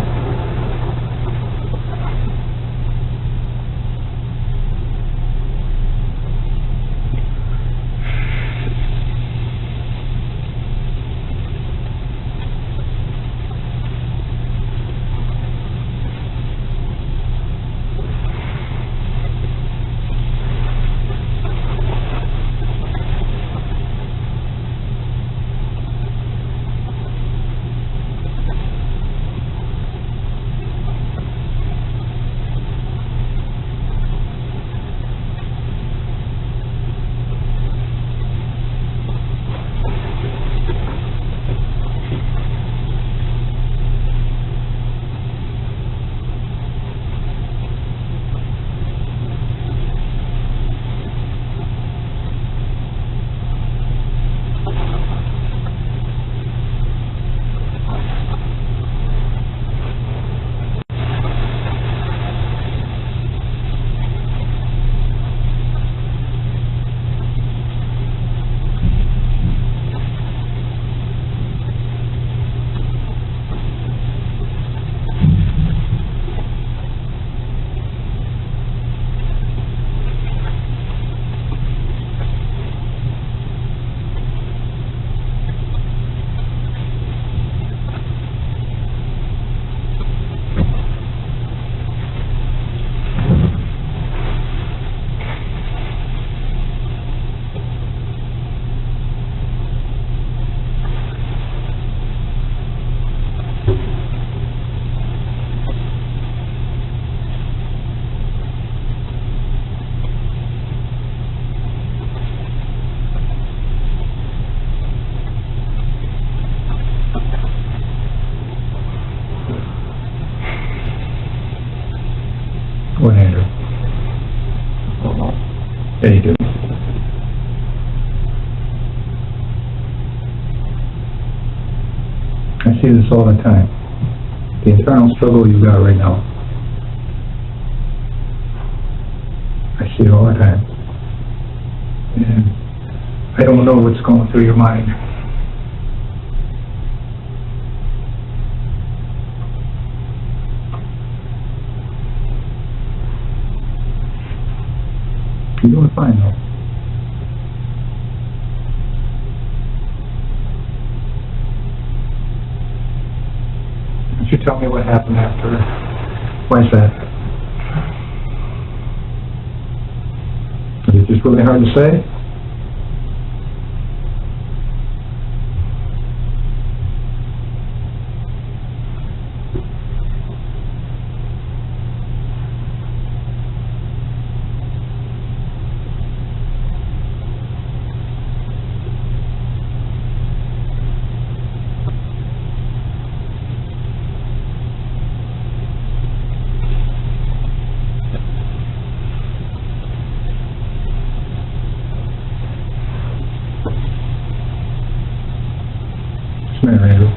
What, Andrew? Yeah, you do. I see this all the time. The internal struggle you got right now. I see it all the time. And I don't know what's going through your mind. You're doing fine, though. Why don't you tell me what happened after. Why is that? Is it just really hard to say? Andrew.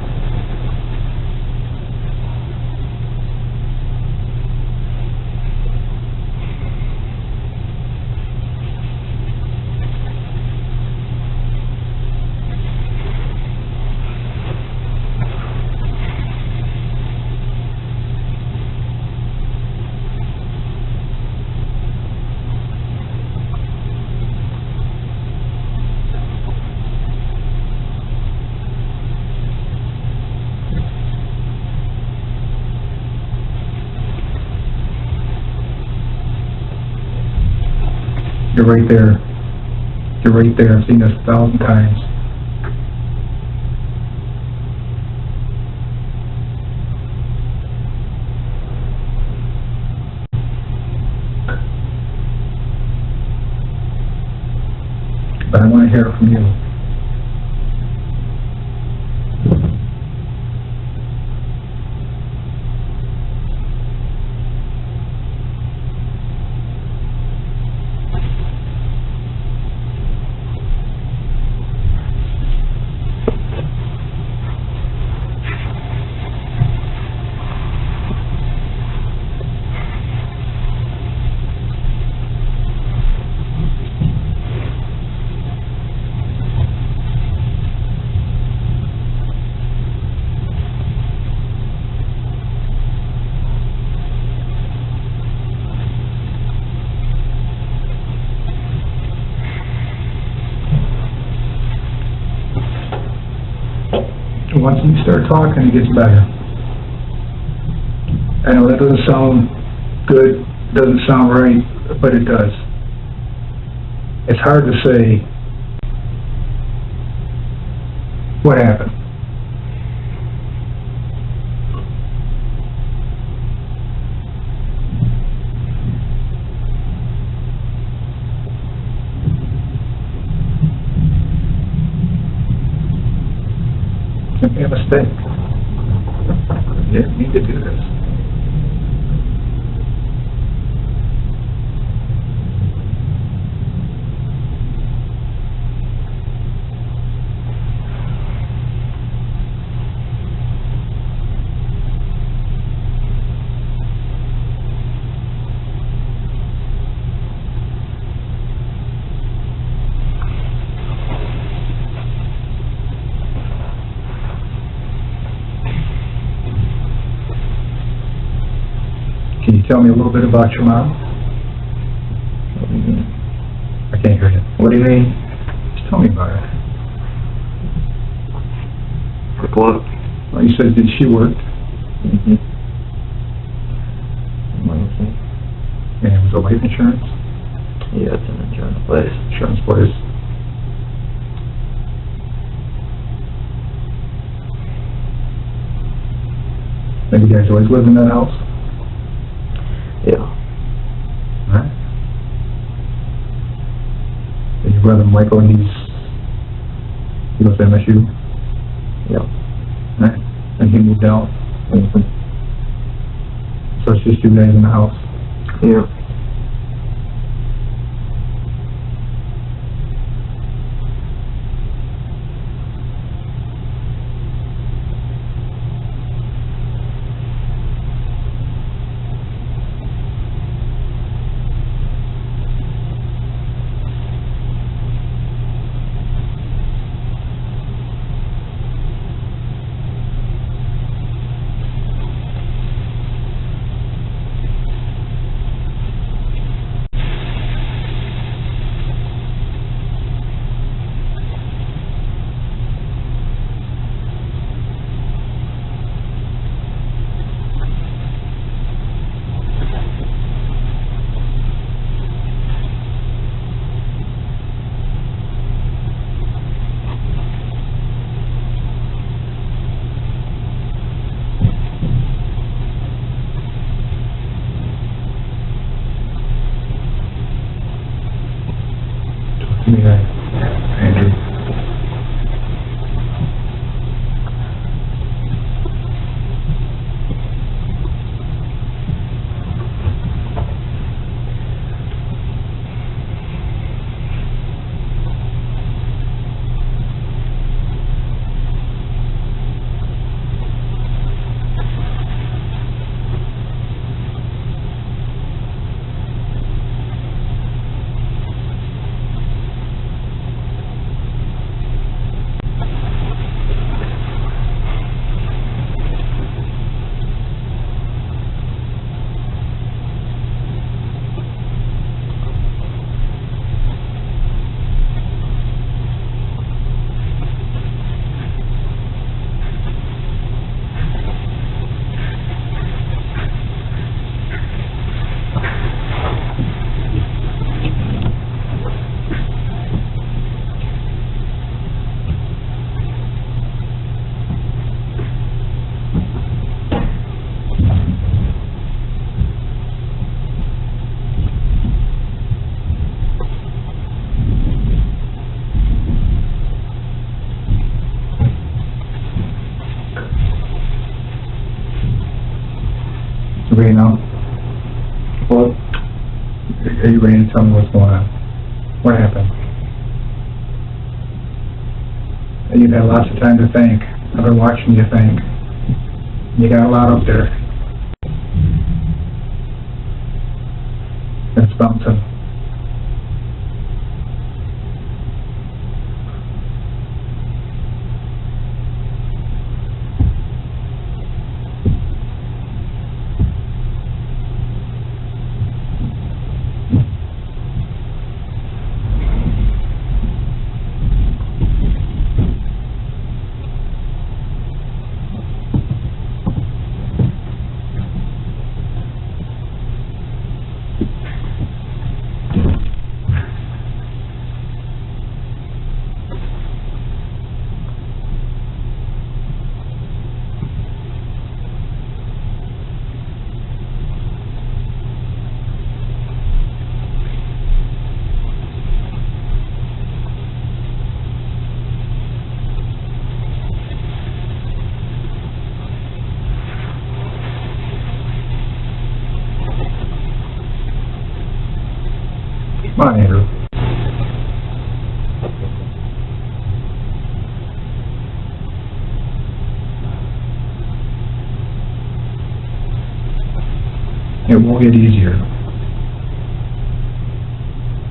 You're right there. You're right there. I've seen this 1,000 times. But I want to hear it from you. Once you start talking, it gets better. I know that doesn't sound good, doesn't sound right, but it does. It's hard to say what happened. It made a mistake. You didn't need to do this. Can you tell me a little bit about your mom? I can't hear you. What do you mean? Just tell me about her. Like what? Well, you said, did she work? Mm-hmm. And it was a life insurance? Yeah, it's an insurance place. Insurance place. And you guys always lived in that house? Yeah. Alright. And your brother Michael, he goes to MSU? Yeah. Right. And he moved out? Mm-hmm. So it's just you guys in the house? Yeah. you ready to tell me what's going on? What happened? And you've had lots of time to think. I've been watching you think. You got a lot up there. It's bouncing. Come on, Andrew. It will get easier.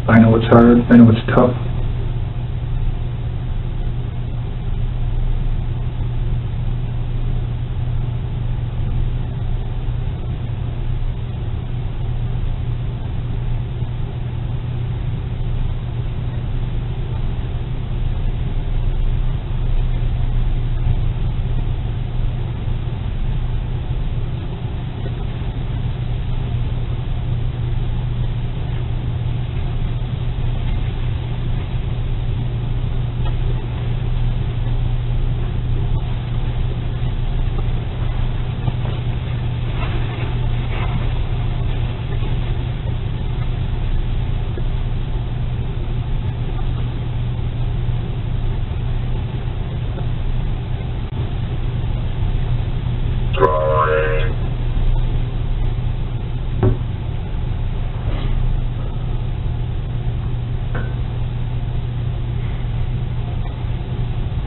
I know it's hard. I know it's tough.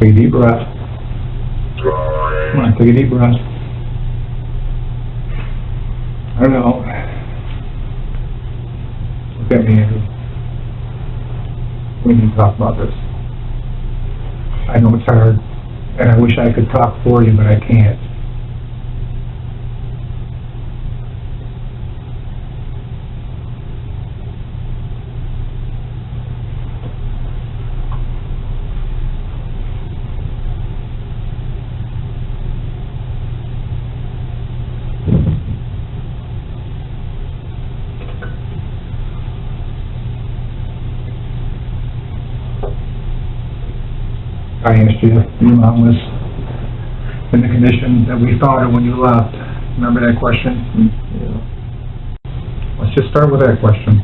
Take a deep breath. Come on, take a deep breath. I don't know. Look at me, Andrew. We need to talk about this. I know it's hard, and I wish I could talk for you, but I can't. I asked you if your mom was in the condition that we thought her when you left. Remember that question? Yeah. Let's just start with that question.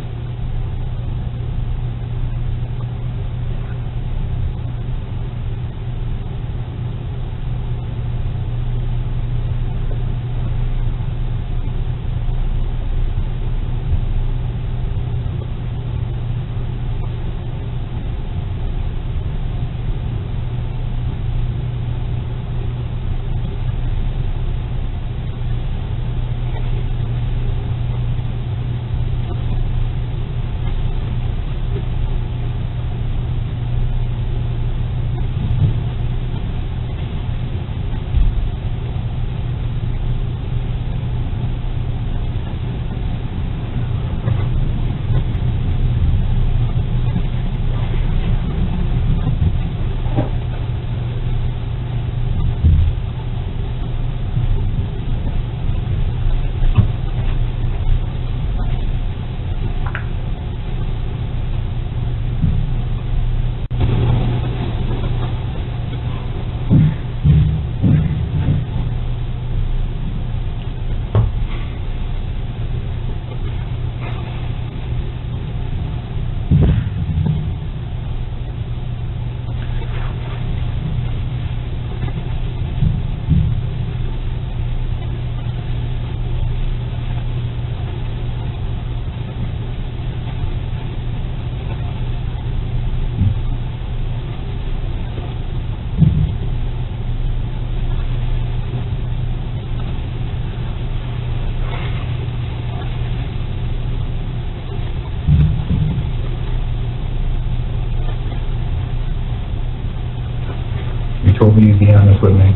told me you'd be honest with me.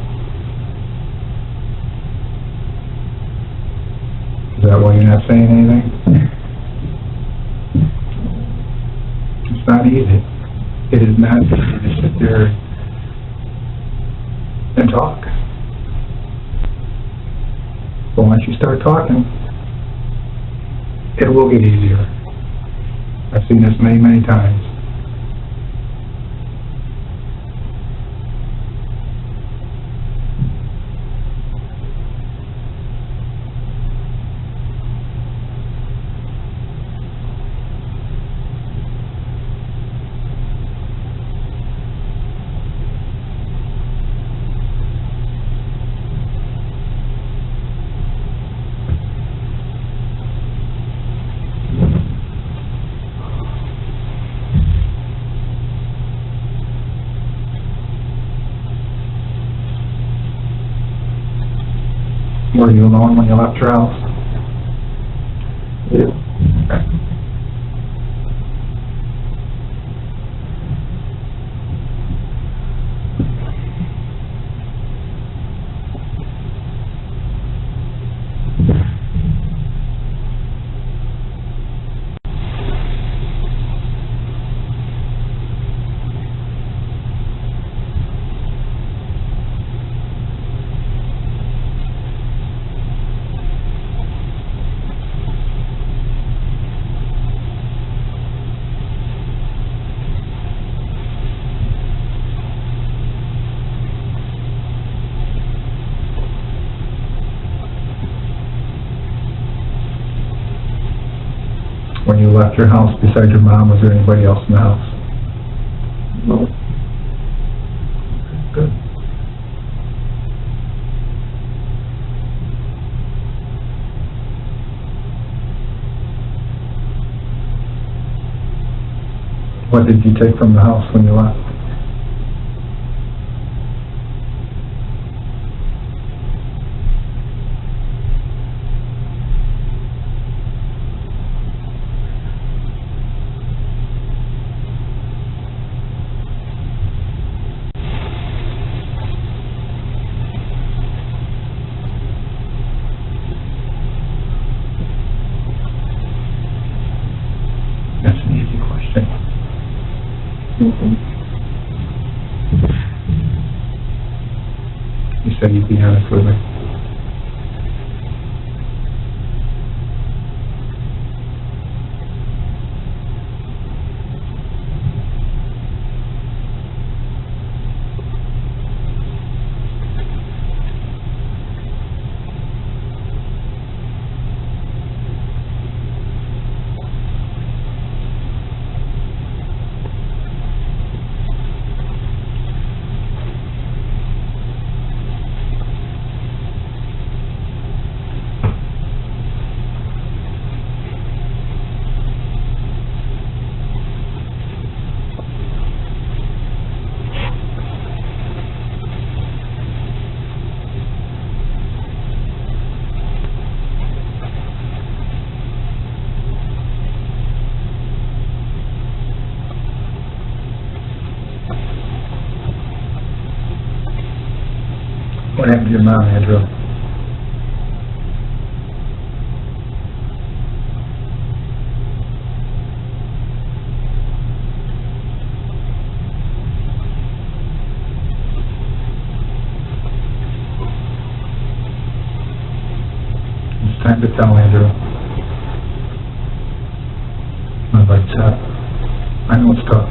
Is that why you're not saying anything? It's not easy. It is not easy to sit there and talk. But once you start talking, it will get easier. I've seen this many, many times. Were you alone when you left your house? Yeah. When you left your house, besides your mom, was there anybody else in the house? No. Good. What did you take from the house when you left? That's an easy question. You said you'd be honest with me. What happened to your mom, Andrew? It's time to tell, Andrew. My light's up. I know it's tough.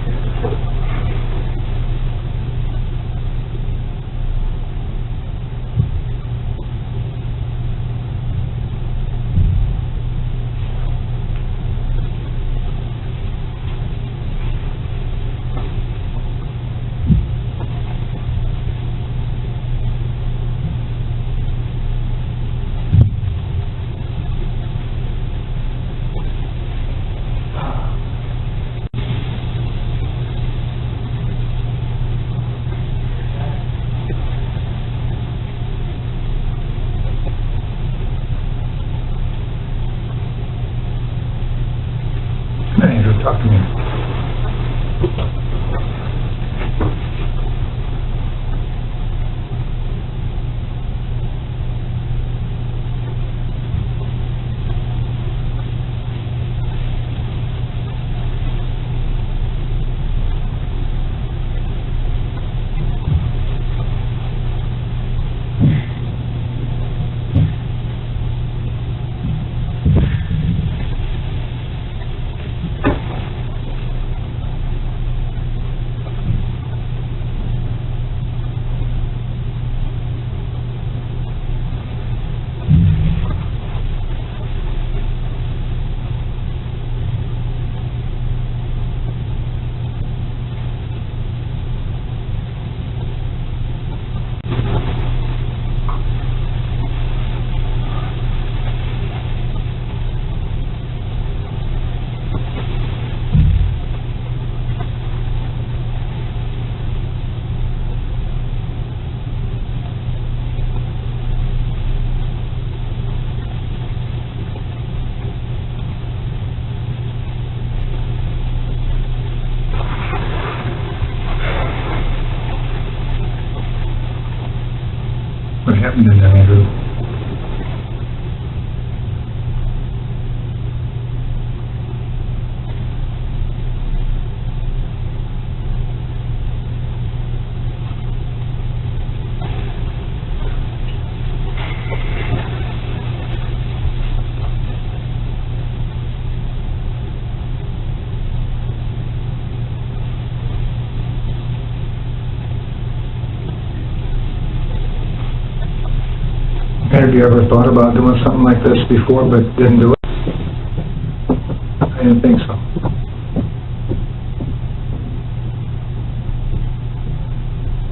Andrew, talk to me. happened in there, Andrew? Have you ever thought about doing something like this before but didn't do it? I didn't think so.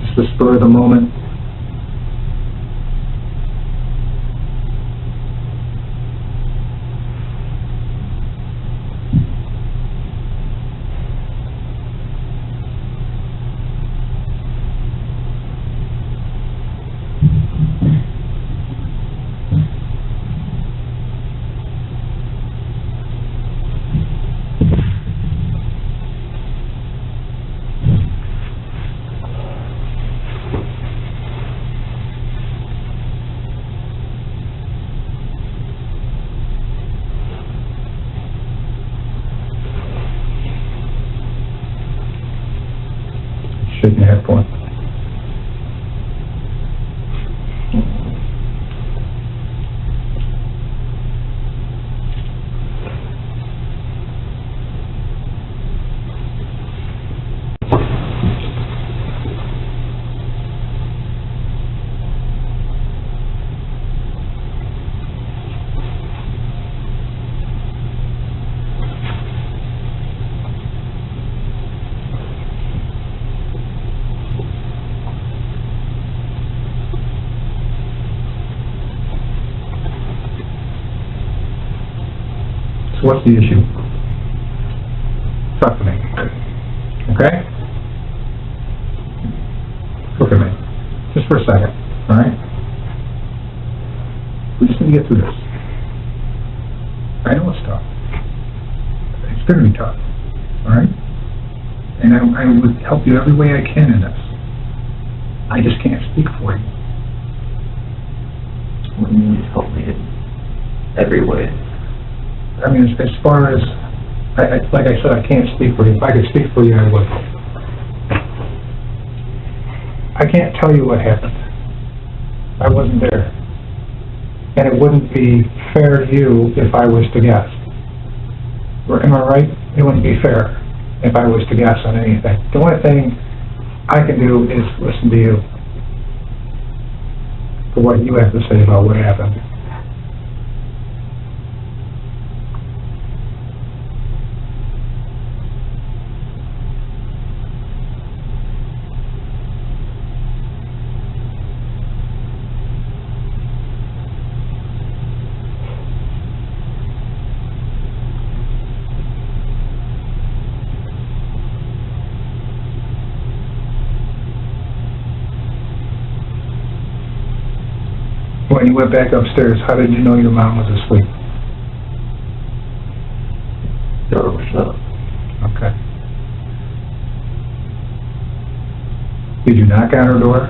Just the spur of the moment. Shaking your head for it. So what's the issue? Talk to me. Okay? Look at me. Just for a second, alright? We just need to get through this. I know it's tough. It's going to be tough, alright? And I would help you every way I can in this. I just can't speak for you. What do you mean help me in every way? I mean, as far as, like I said, I can't speak for you. If I could speak for you, I would. I can't tell you what happened. I wasn't there. And it wouldn't be fair to you if I was to guess. Am I right? It wouldn't be fair if I was to guess on anything. The only thing I can do is listen to you for what you have to say about what happened. When you went back upstairs, how did you know your mom was asleep? Door was shut. Okay. Did you knock on her door?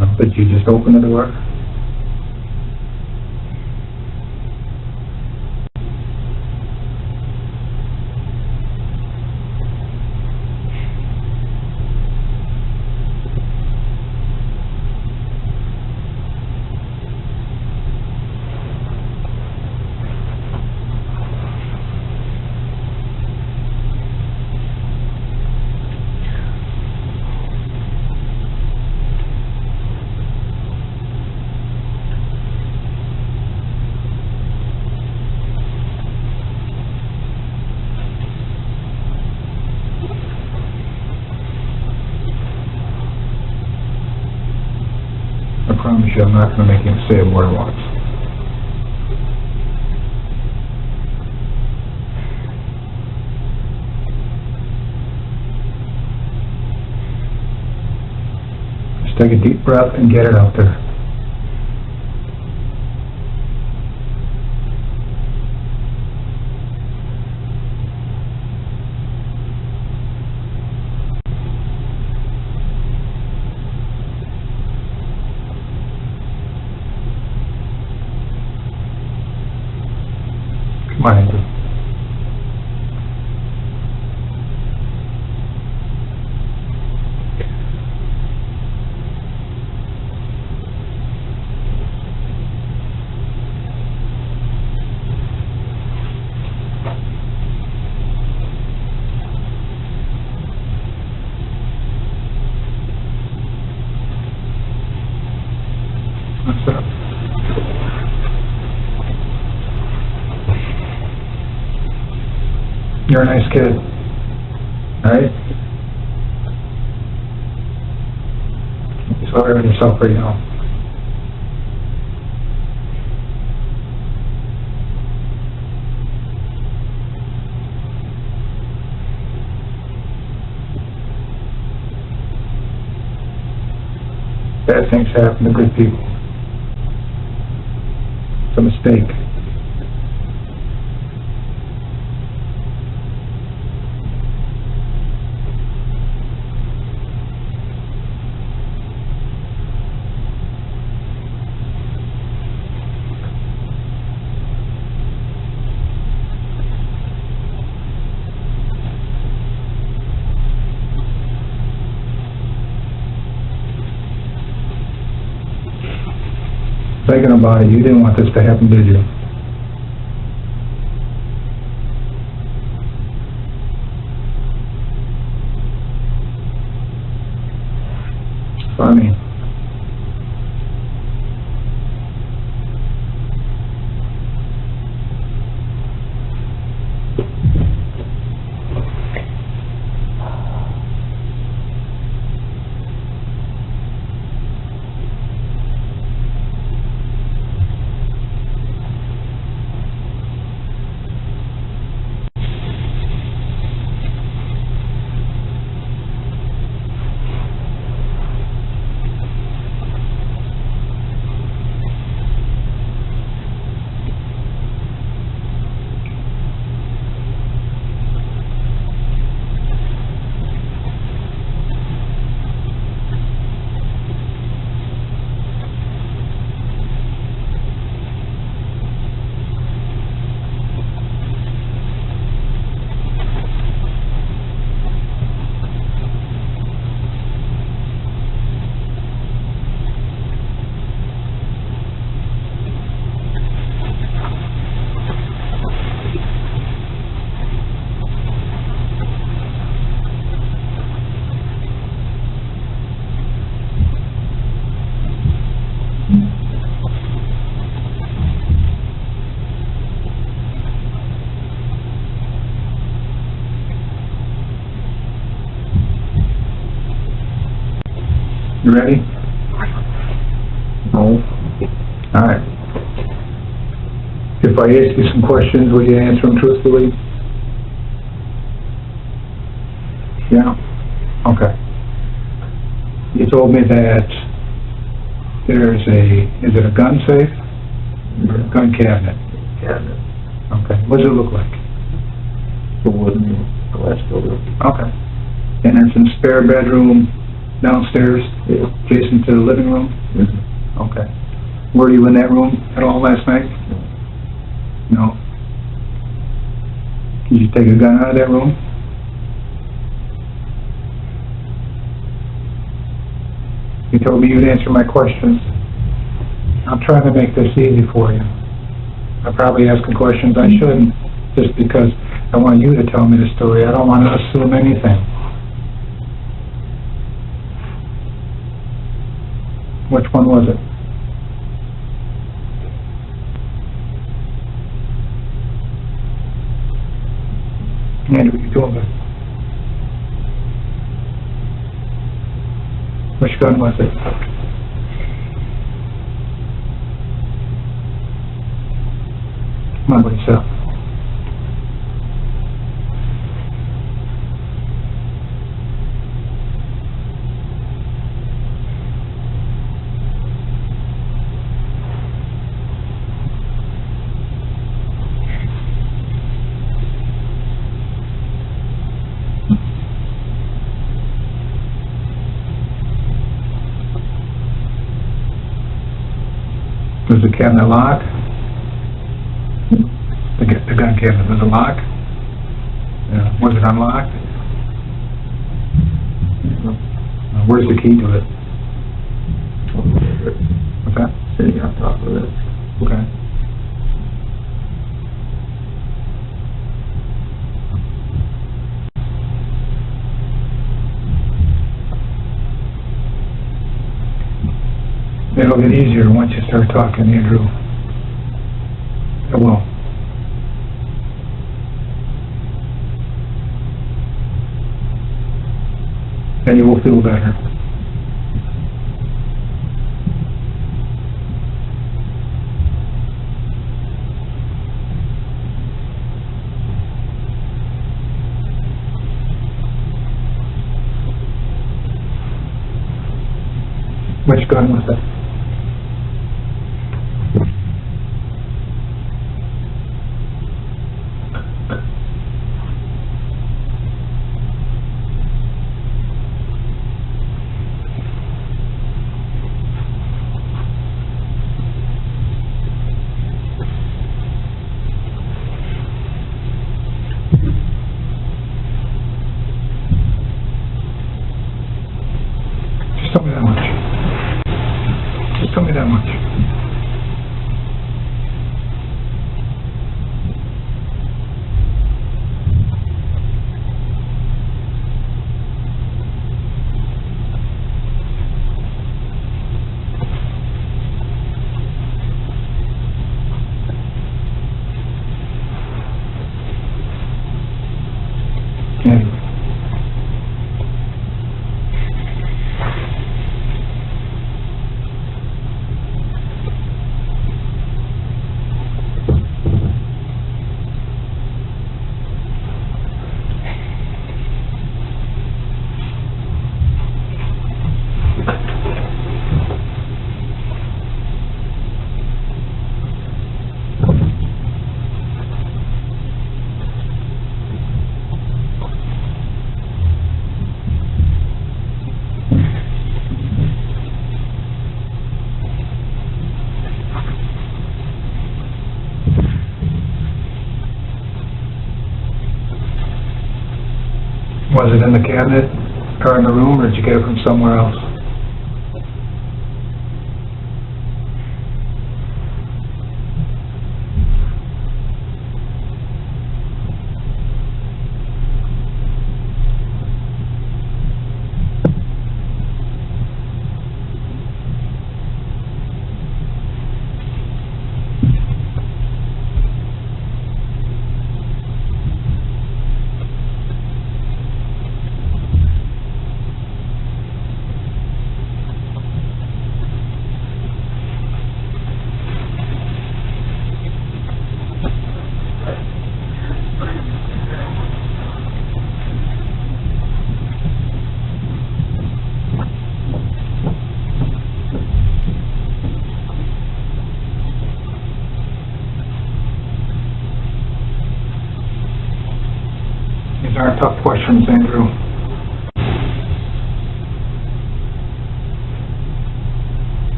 No, did you just open the door? I promise you I'm not going to make him say a word once. Just take a deep breath and get it out there. You're a nice kid. Alright? So hard on yourself right now. Bad things happen to good people. It's a mistake. Thinking about it, you didn't want this to happen, did you? So, I mean, you ready? No. Alright. If I ask you some questions, will you answer them truthfully? Yeah? Okay. You told me that there's is it a gun safe? Or a gun cabinet? Cabinet. Okay. What does it look like? The wooden glass building. Okay. And it's in spare bedroom downstairs, Yeah. adjacent to the living room? Mm-hmm. Okay. Were you in that room at all last night? No. Did you take a gun out of that room? You told me you'd answer my questions. I'm trying to make this easy for you. I'm probably asking questions I shouldn't, just because I want you to tell me the story. I don't want to assume anything. Which one was it? Andrew, you doing good? Which gun was it? Come on, buddy, sit up. Was the cabinet locked? The gun cabinet, was it locked? Yeah. Was it unlocked? Where's the key to it? What's that? Sitting on top of it. Okay. It'll get easier once you start talking, Andrew. It will. and you will feel better. Which gun was it? Just tell me that much. Just tell me that much. Anyway. Was it in the cabinet or in the room, or did you get it from somewhere else? These aren't tough questions, Andrew.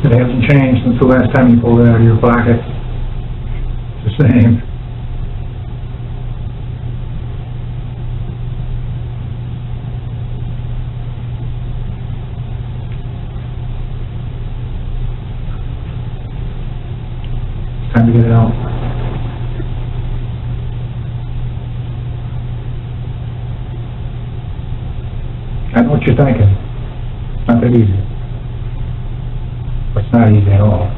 It hasn't changed since the last time you pulled it out of your pocket. It's the same. It's time to get it out. I know what you're thinking. It's not that easy. It's not easy at all.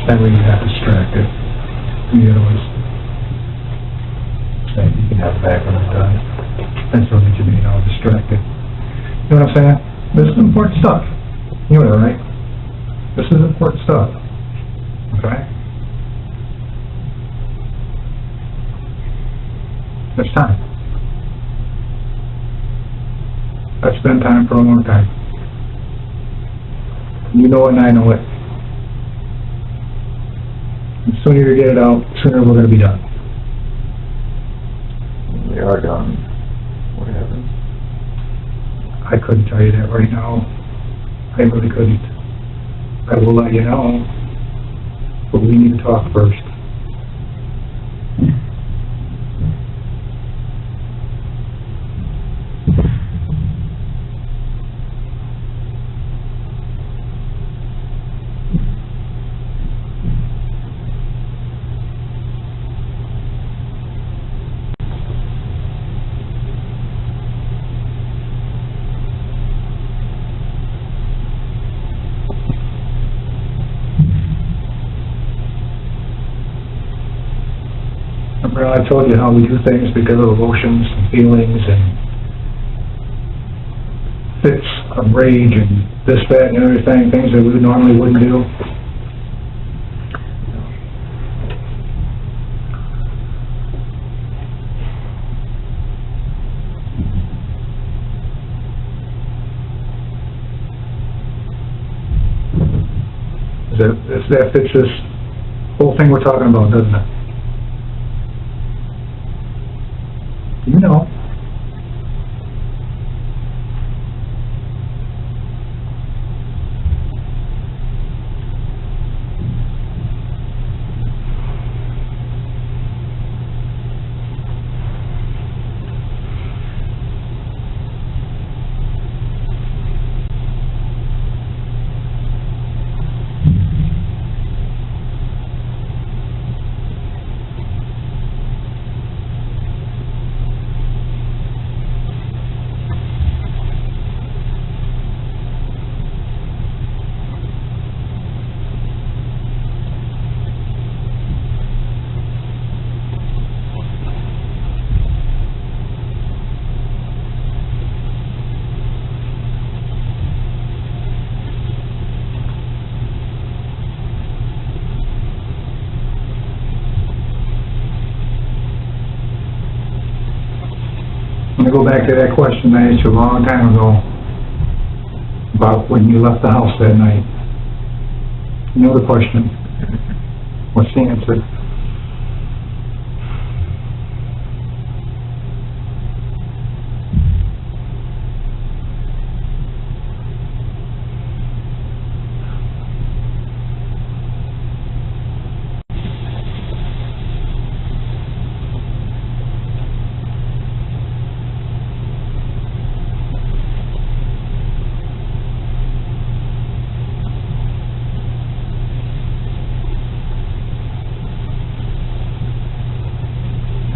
That way you got distracted. You know, you can have the back when I'm done. That's what you be, distracted. You know what I'm saying? This is important stuff. You know that, right? This is important stuff. Okay? That's time. That's been time for a long time. You know it and I know it. The sooner you get it out, the sooner we're going to be done. We are done. What happens? I couldn't tell you that right now. I really couldn't. I will let you know, but we need to talk first. Remember I told you how we do things because of emotions and feelings and fits of rage and this, that, and everything, things that we normally wouldn't do. That fits this whole thing we're talking about, doesn't it? You know. I'm going to go back to that question I asked you a long time ago about when you left the house that night. You know the question. What's the answer?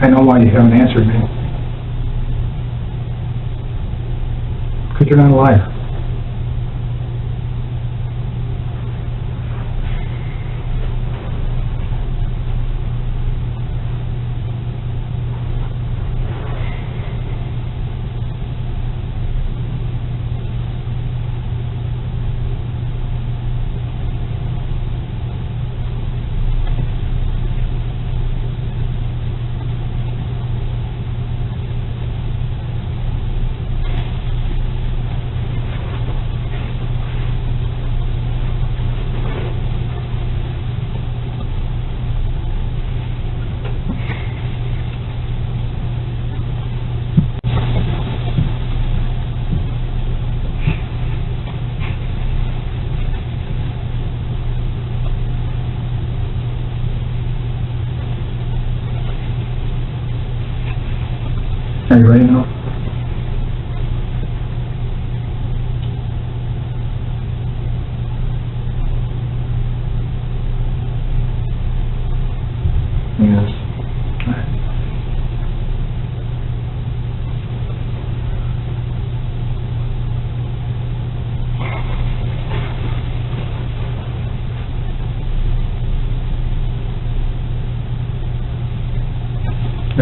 I know why you haven't answered me. Because you're not a liar. Are you ready now? Yes.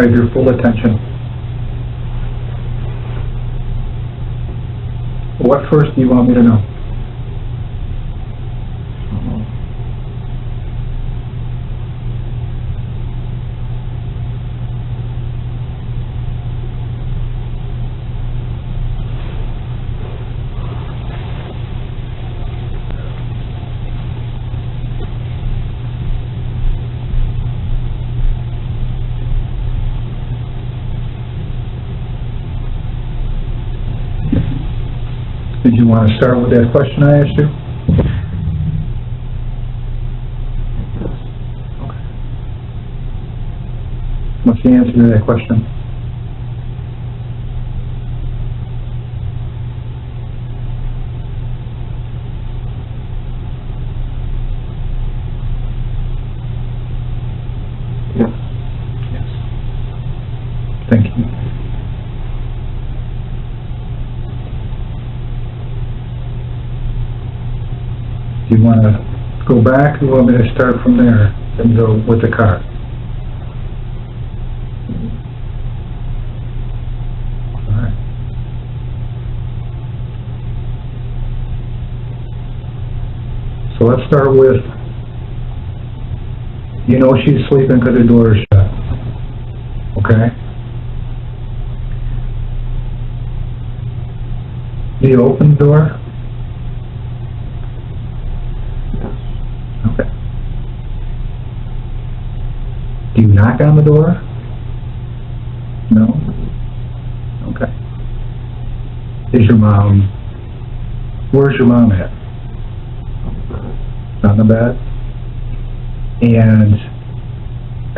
I have your full attention. What first do you want me to know? Did you want to start with that question I asked you? Okay. What's the answer to that question? Yes. Yes. Thank you. Do you want to go back, or you want me to start from there and go with the car? All right. So let's start with, you know she's sleeping because the door is shut. Okay? Do you open the door? Okay. Do you knock on the door? No? Okay. Is your mom... Where's your mom at? On the bed? And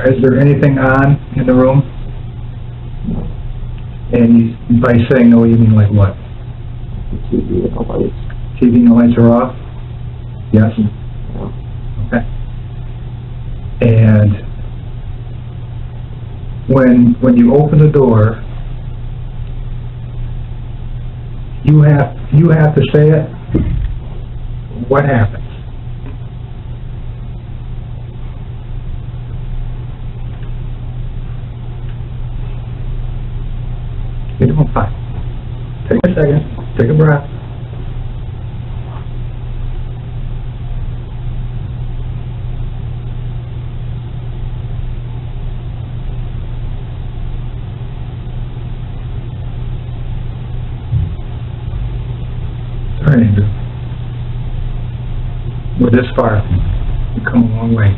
is there anything on in the room? And you, by saying no, you mean like what? TV and the lights. TV and the lights are off? Yes? Okay. And when you open the door, you have to say it. What happens? You're doing fine. Take a second. Take a breath. All right, Andrew. We're this far. We've come a long way.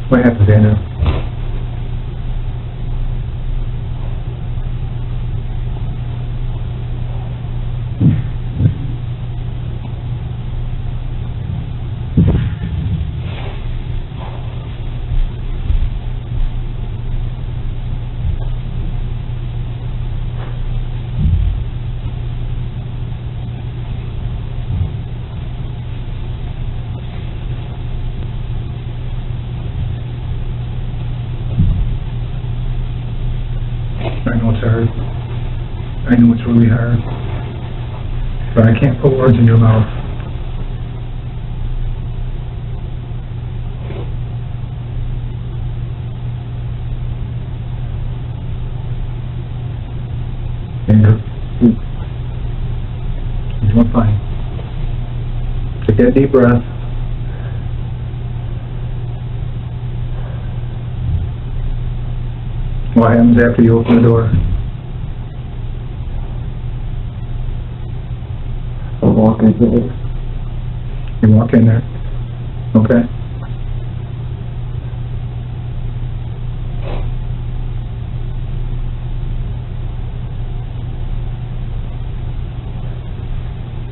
What happens, Andrew? I know it's hard. I know it's really hard. But I can't put words in your mouth. Andrew? You're doing fine. Take that deep breath. What happens after you open the door? I walk into it. You walk in there. Okay.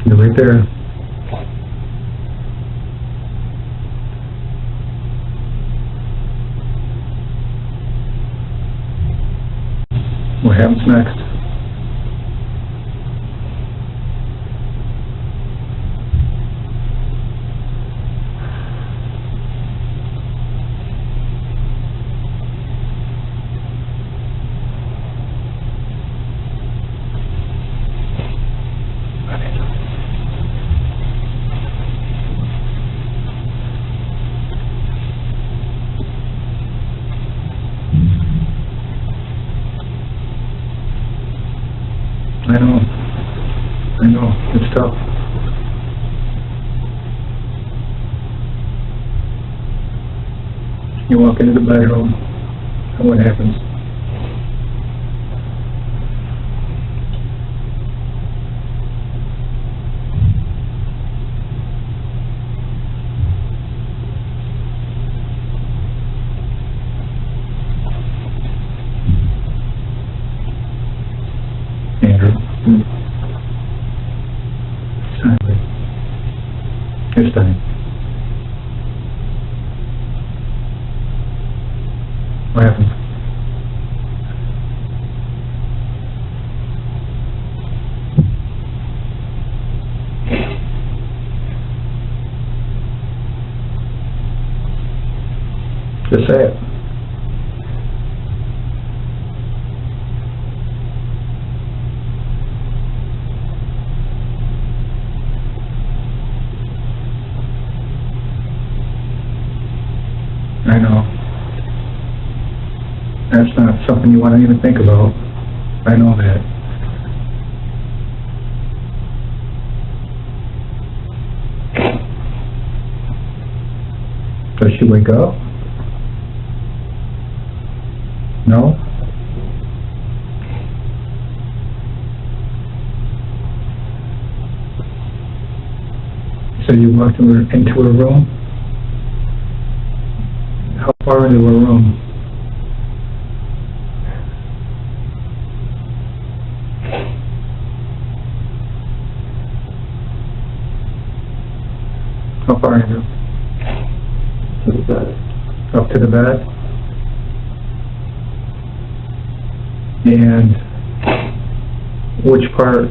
You're right there. What happens next? what's tough? You walk into the bedroom, and what happens? Andrew? Silent. It's time. What happened? Just say it. I know. That's not something you want to even think about. I know that. Does she wake up? No? So you walked into her room? How far into her room? How far into? To the bed. Up to the bed? And which part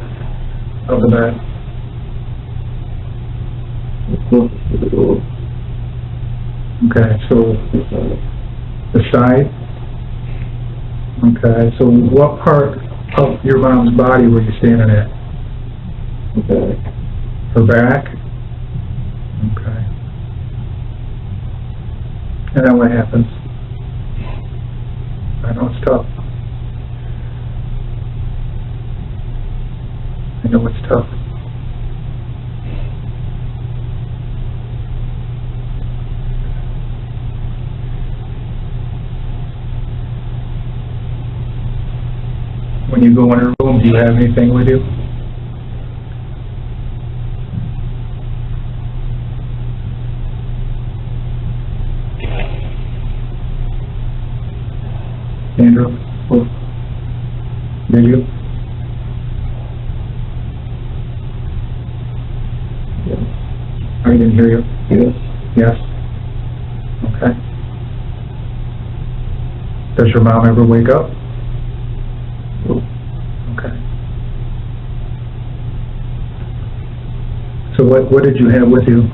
of the bed? Closest to the door. Okay, so the side? Okay, so what part of your mom's body were you standing at? Okay. Her back? Okay. And then what happens? I know it's tough. I know it's tough. When you go in her room, do you have anything with you? Andrew? Did you? Yes. I didn't hear you. Yes. Yes? Okay. Does your mom ever wake up? Nope. Okay. So what did you have with you?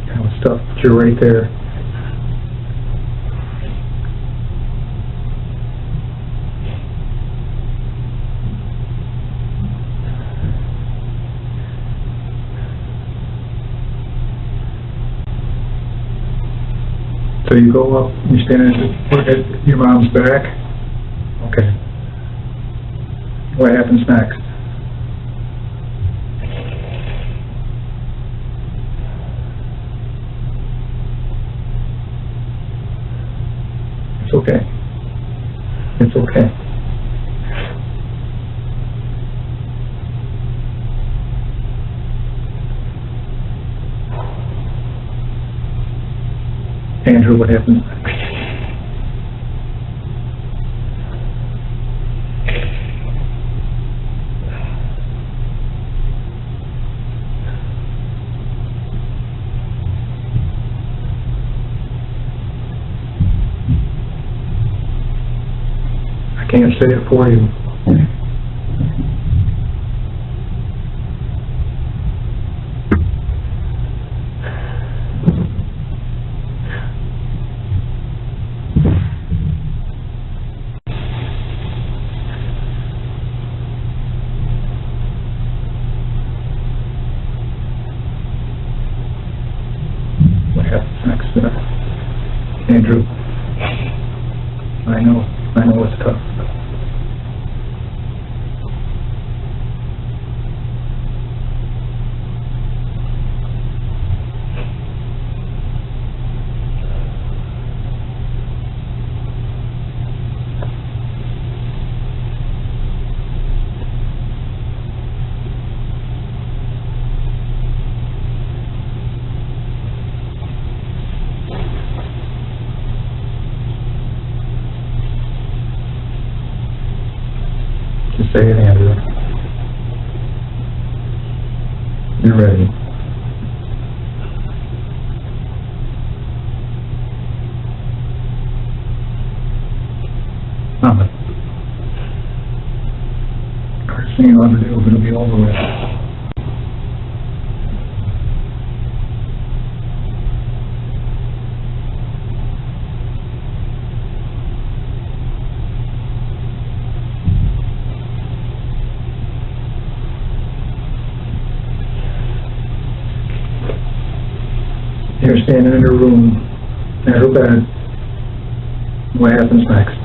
Kind of stuff, but you're right there. So you go up, you stand at your mom's back? Okay. What happens next? It's okay. It's okay. Andrew, what happens next? I can't say it for you. I know it's tough. Just say it, Andrew. You're ready. Nothing. First thing you'll ever do, it'll be over with. You're standing in her room, at her bed. What happens next?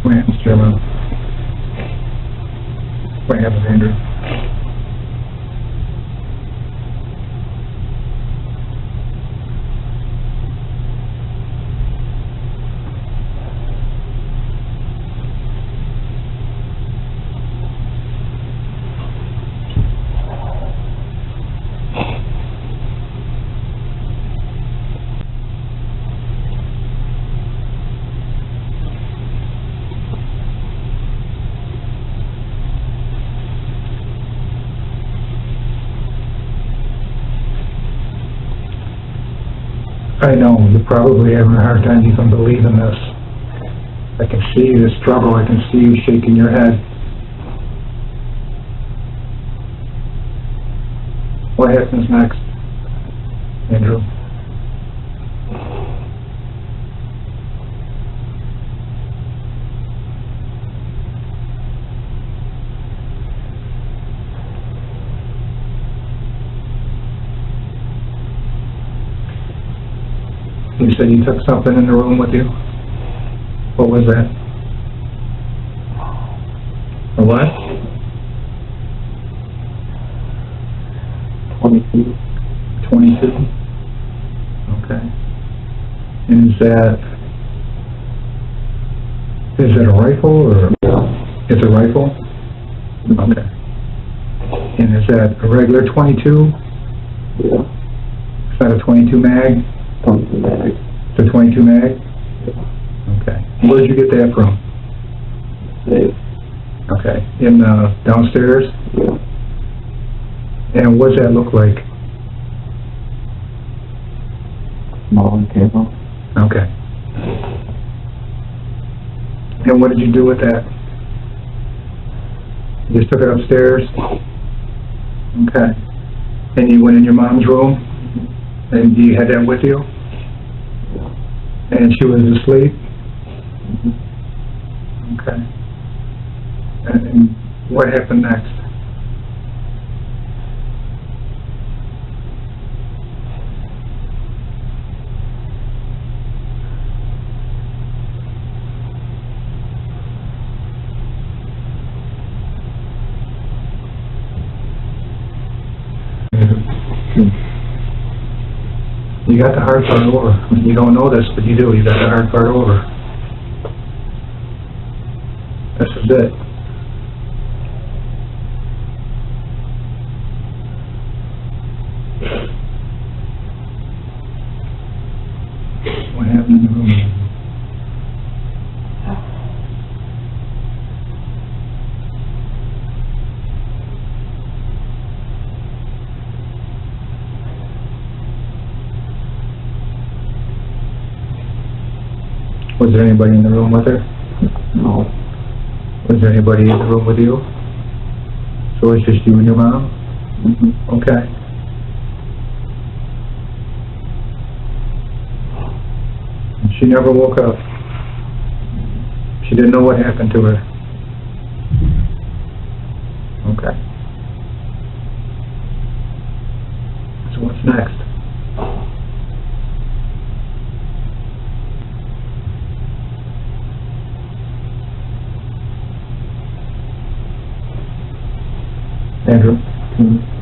What happens, Jeremy? What happens, Andrew? I know, you're probably having a hard time even believing this. I can see the struggle, I can see you shaking your head. What happens next, Andrew? You said you took something in the room with you? What was that? A what? 22. 22? Okay. And is that a rifle or? Yeah. It's a rifle? Okay. And is that a regular 22? Yeah. Is that a 22 mag? 22 mag. The 22 mag? Yeah. Okay. Where did you get that from? Safe. Okay. In downstairs? Yeah. And what does that look like? Small and cable. Okay. And what did you do with that? You just took it upstairs? Okay. And you went in your mom's room? And you had that with you? And she was asleep? Okay. And what happened next? You got the hard part over. You don't know this, but you do. You got the hard part over. This is it. What happened in the room? Was there anybody in the room with her? No. Was there anybody in the room with you? So it's just you and your mom? Mm-hmm. Okay. And she never woke up? She didn't know what happened to her. Okay. So what's next? Andrew,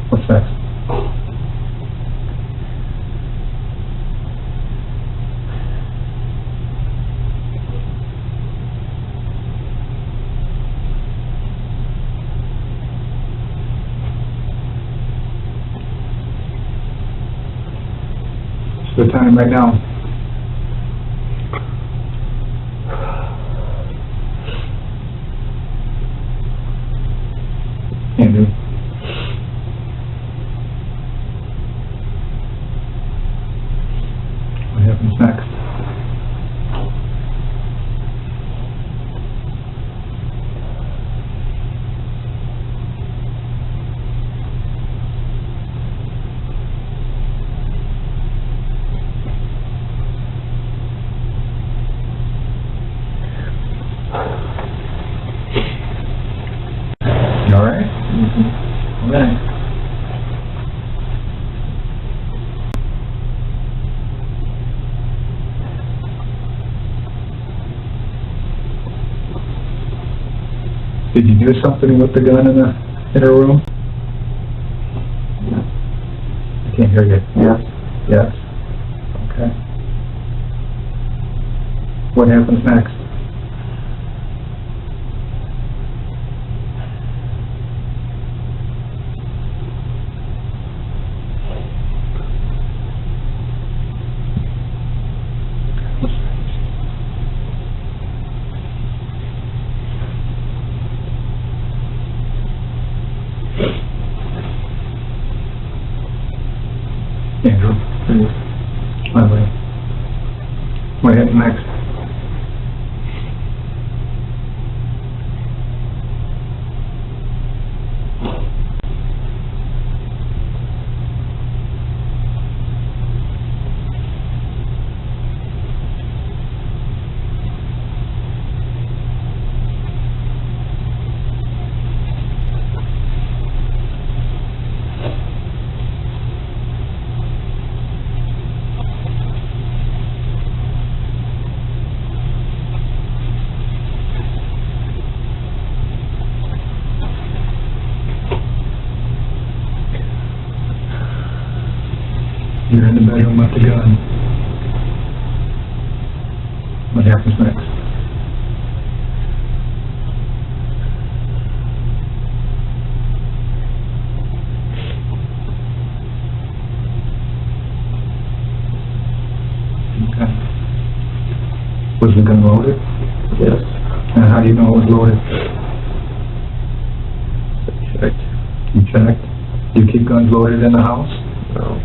what's next? It's the time right now. Andrew. What happens next? You all right? All right. Did you do something with the gun in her room? Yes. I can't hear you. Yes. Yes. Okay. What happens next? Andrew, my way. What happens next? You're in the bedroom with the gun. What happens next? Okay. Was the gun loaded? Yes. And how do you know it was loaded? Checked. You checked? Do you keep guns loaded in the house? No.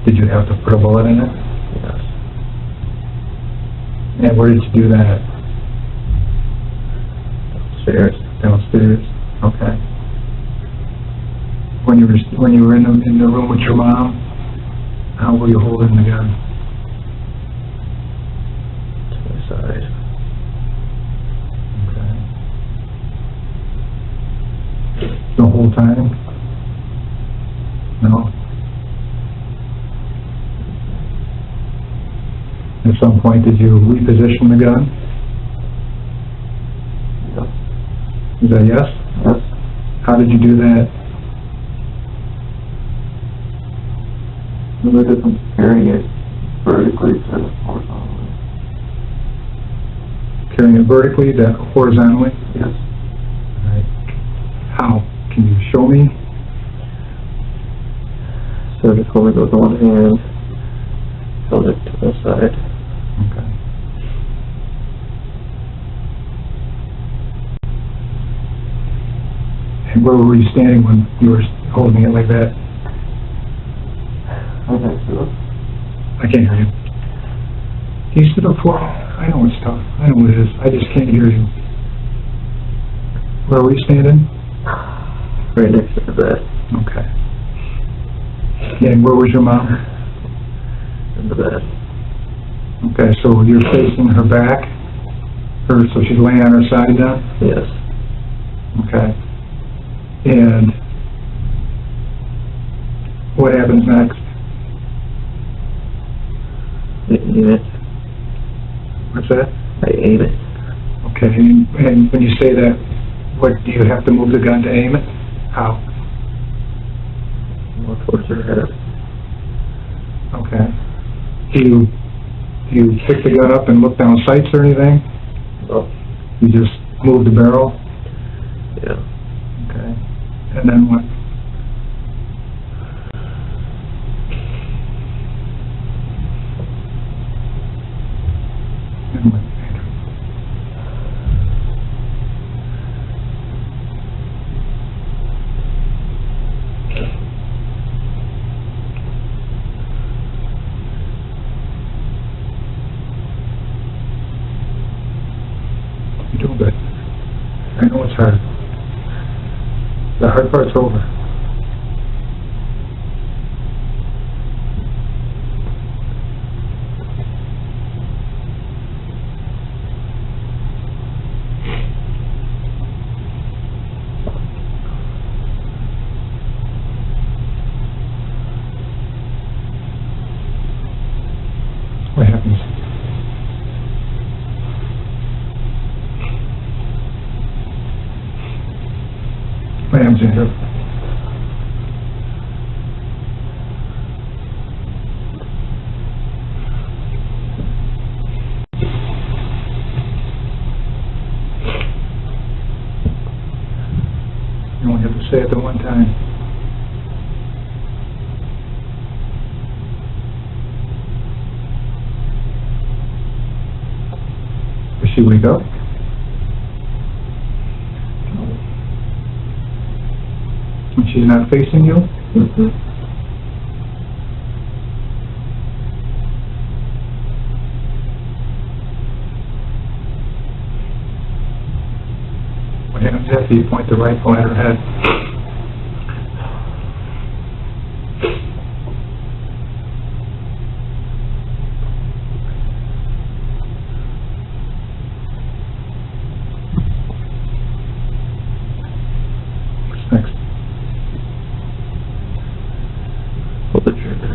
Did you have to put a bullet in it? Yes. And where did you do that? Upstairs. Downstairs. Okay. When you were in the room with your mom, how were you holding the gun? To my side. Okay. The whole time? No? At some point, did you reposition the gun? Yes. Is that yes? Yes. How did you do that? The difference carrying it vertically to horizontally. Carrying it vertically to horizontally? Yes. Right. How? Can you show me? So just hold it with one hand, held it to the side. Okay. And where were you standing when you were holding it like that? Okay, so I can't hear you. Can you sit up for? I know it's tough. I know it is. I just can't hear you. Where were you standing? right next to the bed. Okay. And where was your mom? In the bed. Okay, so you're facing her back, Her, so she's laying on her side now? Yes. Okay. And what happens next? Aim it. What's that? I aim it. Okay, and when you say that, what, do you have to move the gun to aim it? How? More towards her head. Okay. Do you pick the gun up and look down sights or anything? Oh, You just move the barrel? yeah. Okay. And then what? And what? You're doing good. I know it's hard. The hard part's over. What happens? What happens, Andrew? You only have to say it the one time. Does she wake up? When she's not facing you? Mm-hmm. What happens after you point the rifle at her head? What's next? Pull the trigger.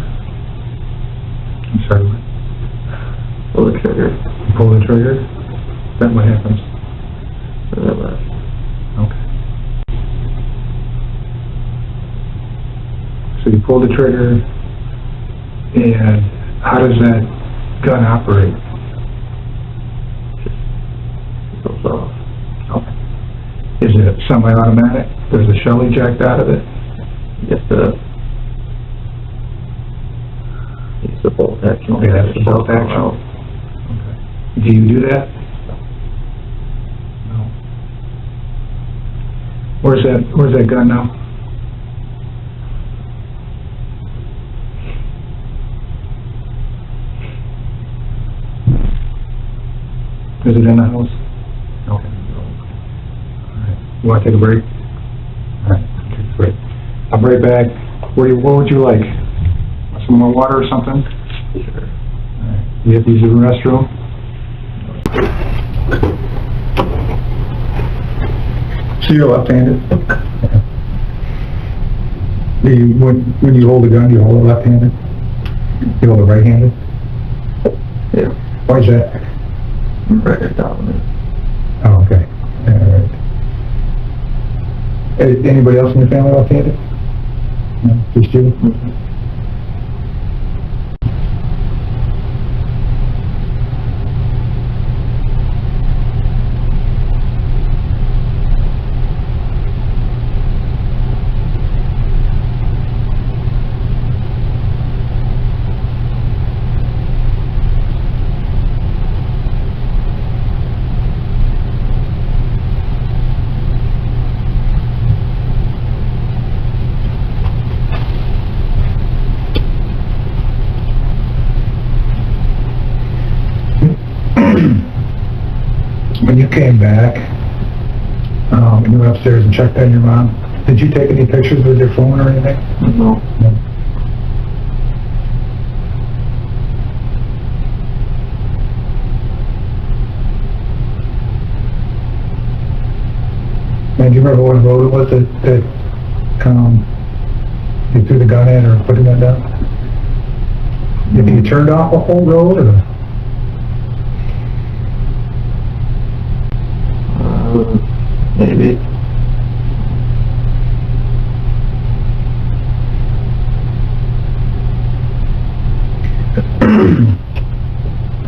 I'm sorry, what? Pull the trigger. You pull the trigger? Then what happens? And then left. Okay. So you pull the trigger, and how does that gun operate? It goes off. Okay. Is it semi-automatic? There's a shell eject out of it? You have to use the bolt action. Okay, that's the bolt action. Out. Okay. Do you do that? No. Where's that gun now? Is it in the house? Okay. Alright. You want to take a break? Alright, take a break. I'll be right back. What would you like? Some more water or something? Sure. Alright. You have to use the restroom? So you're left-handed? When you hold a gun, do you hold it left-handed? You hold it right-handed? Yeah. Why is that? Right dominant. Oh, okay. Alright. Anybody else in your family left-handed? No, just you? Mm-hmm. When you came back, and you went upstairs and checked on your mom, did you take any pictures with your phone or anything? No. No. do you remember what road it was that you threw the gun in or put the gun down? If you turned off a whole road or? Maybe.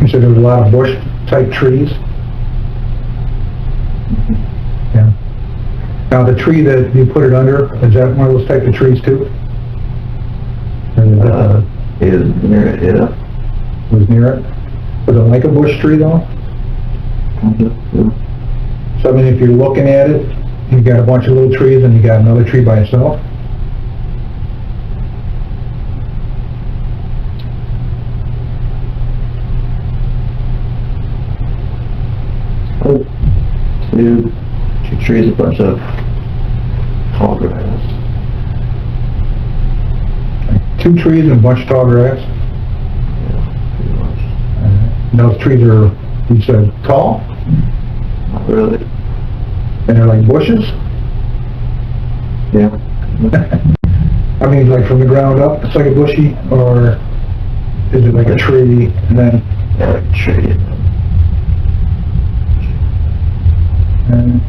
You said there was a lot of bush-type trees? Yeah. Now, the tree that you put it under, is that one of those type of trees too? Or is it It was near it, yeah. was near it? Was it like a bush tree though? Kind of, yeah. So I mean, if you're looking at it, you got a bunch of little trees and you got another tree by itself? Two trees, a bunch of tall grass. Two trees and a bunch of tall grass? Yeah, pretty much. And those trees are, you said, tall? Not really. And they're like bushes? Yeah. I mean, like from the ground up, it's like a bushy, or is it like a tree and then? Yeah, like a tree. And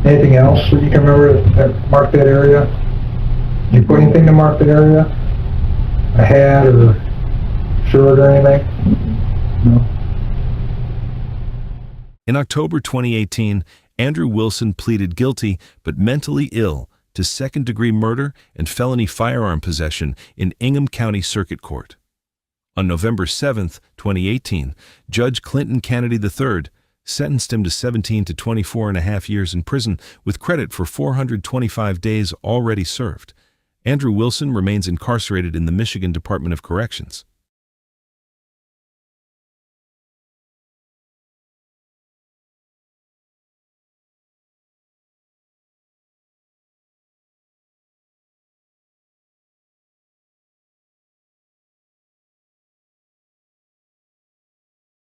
anything else that you can remember that marked that area? Did you put anything to mark that area? A hat or shirt or anything? No. In October 2018, Andrew Willson pleaded guilty but mentally ill to second-degree murder and felony firearm possession in Ingham County Circuit Court. On November 7, 2018, Judge Clinton Kennedy III sentenced him to 17 to 24.5 years in prison with credit for 425 days already served. Andrew Willson remains incarcerated in the Michigan Department of Corrections.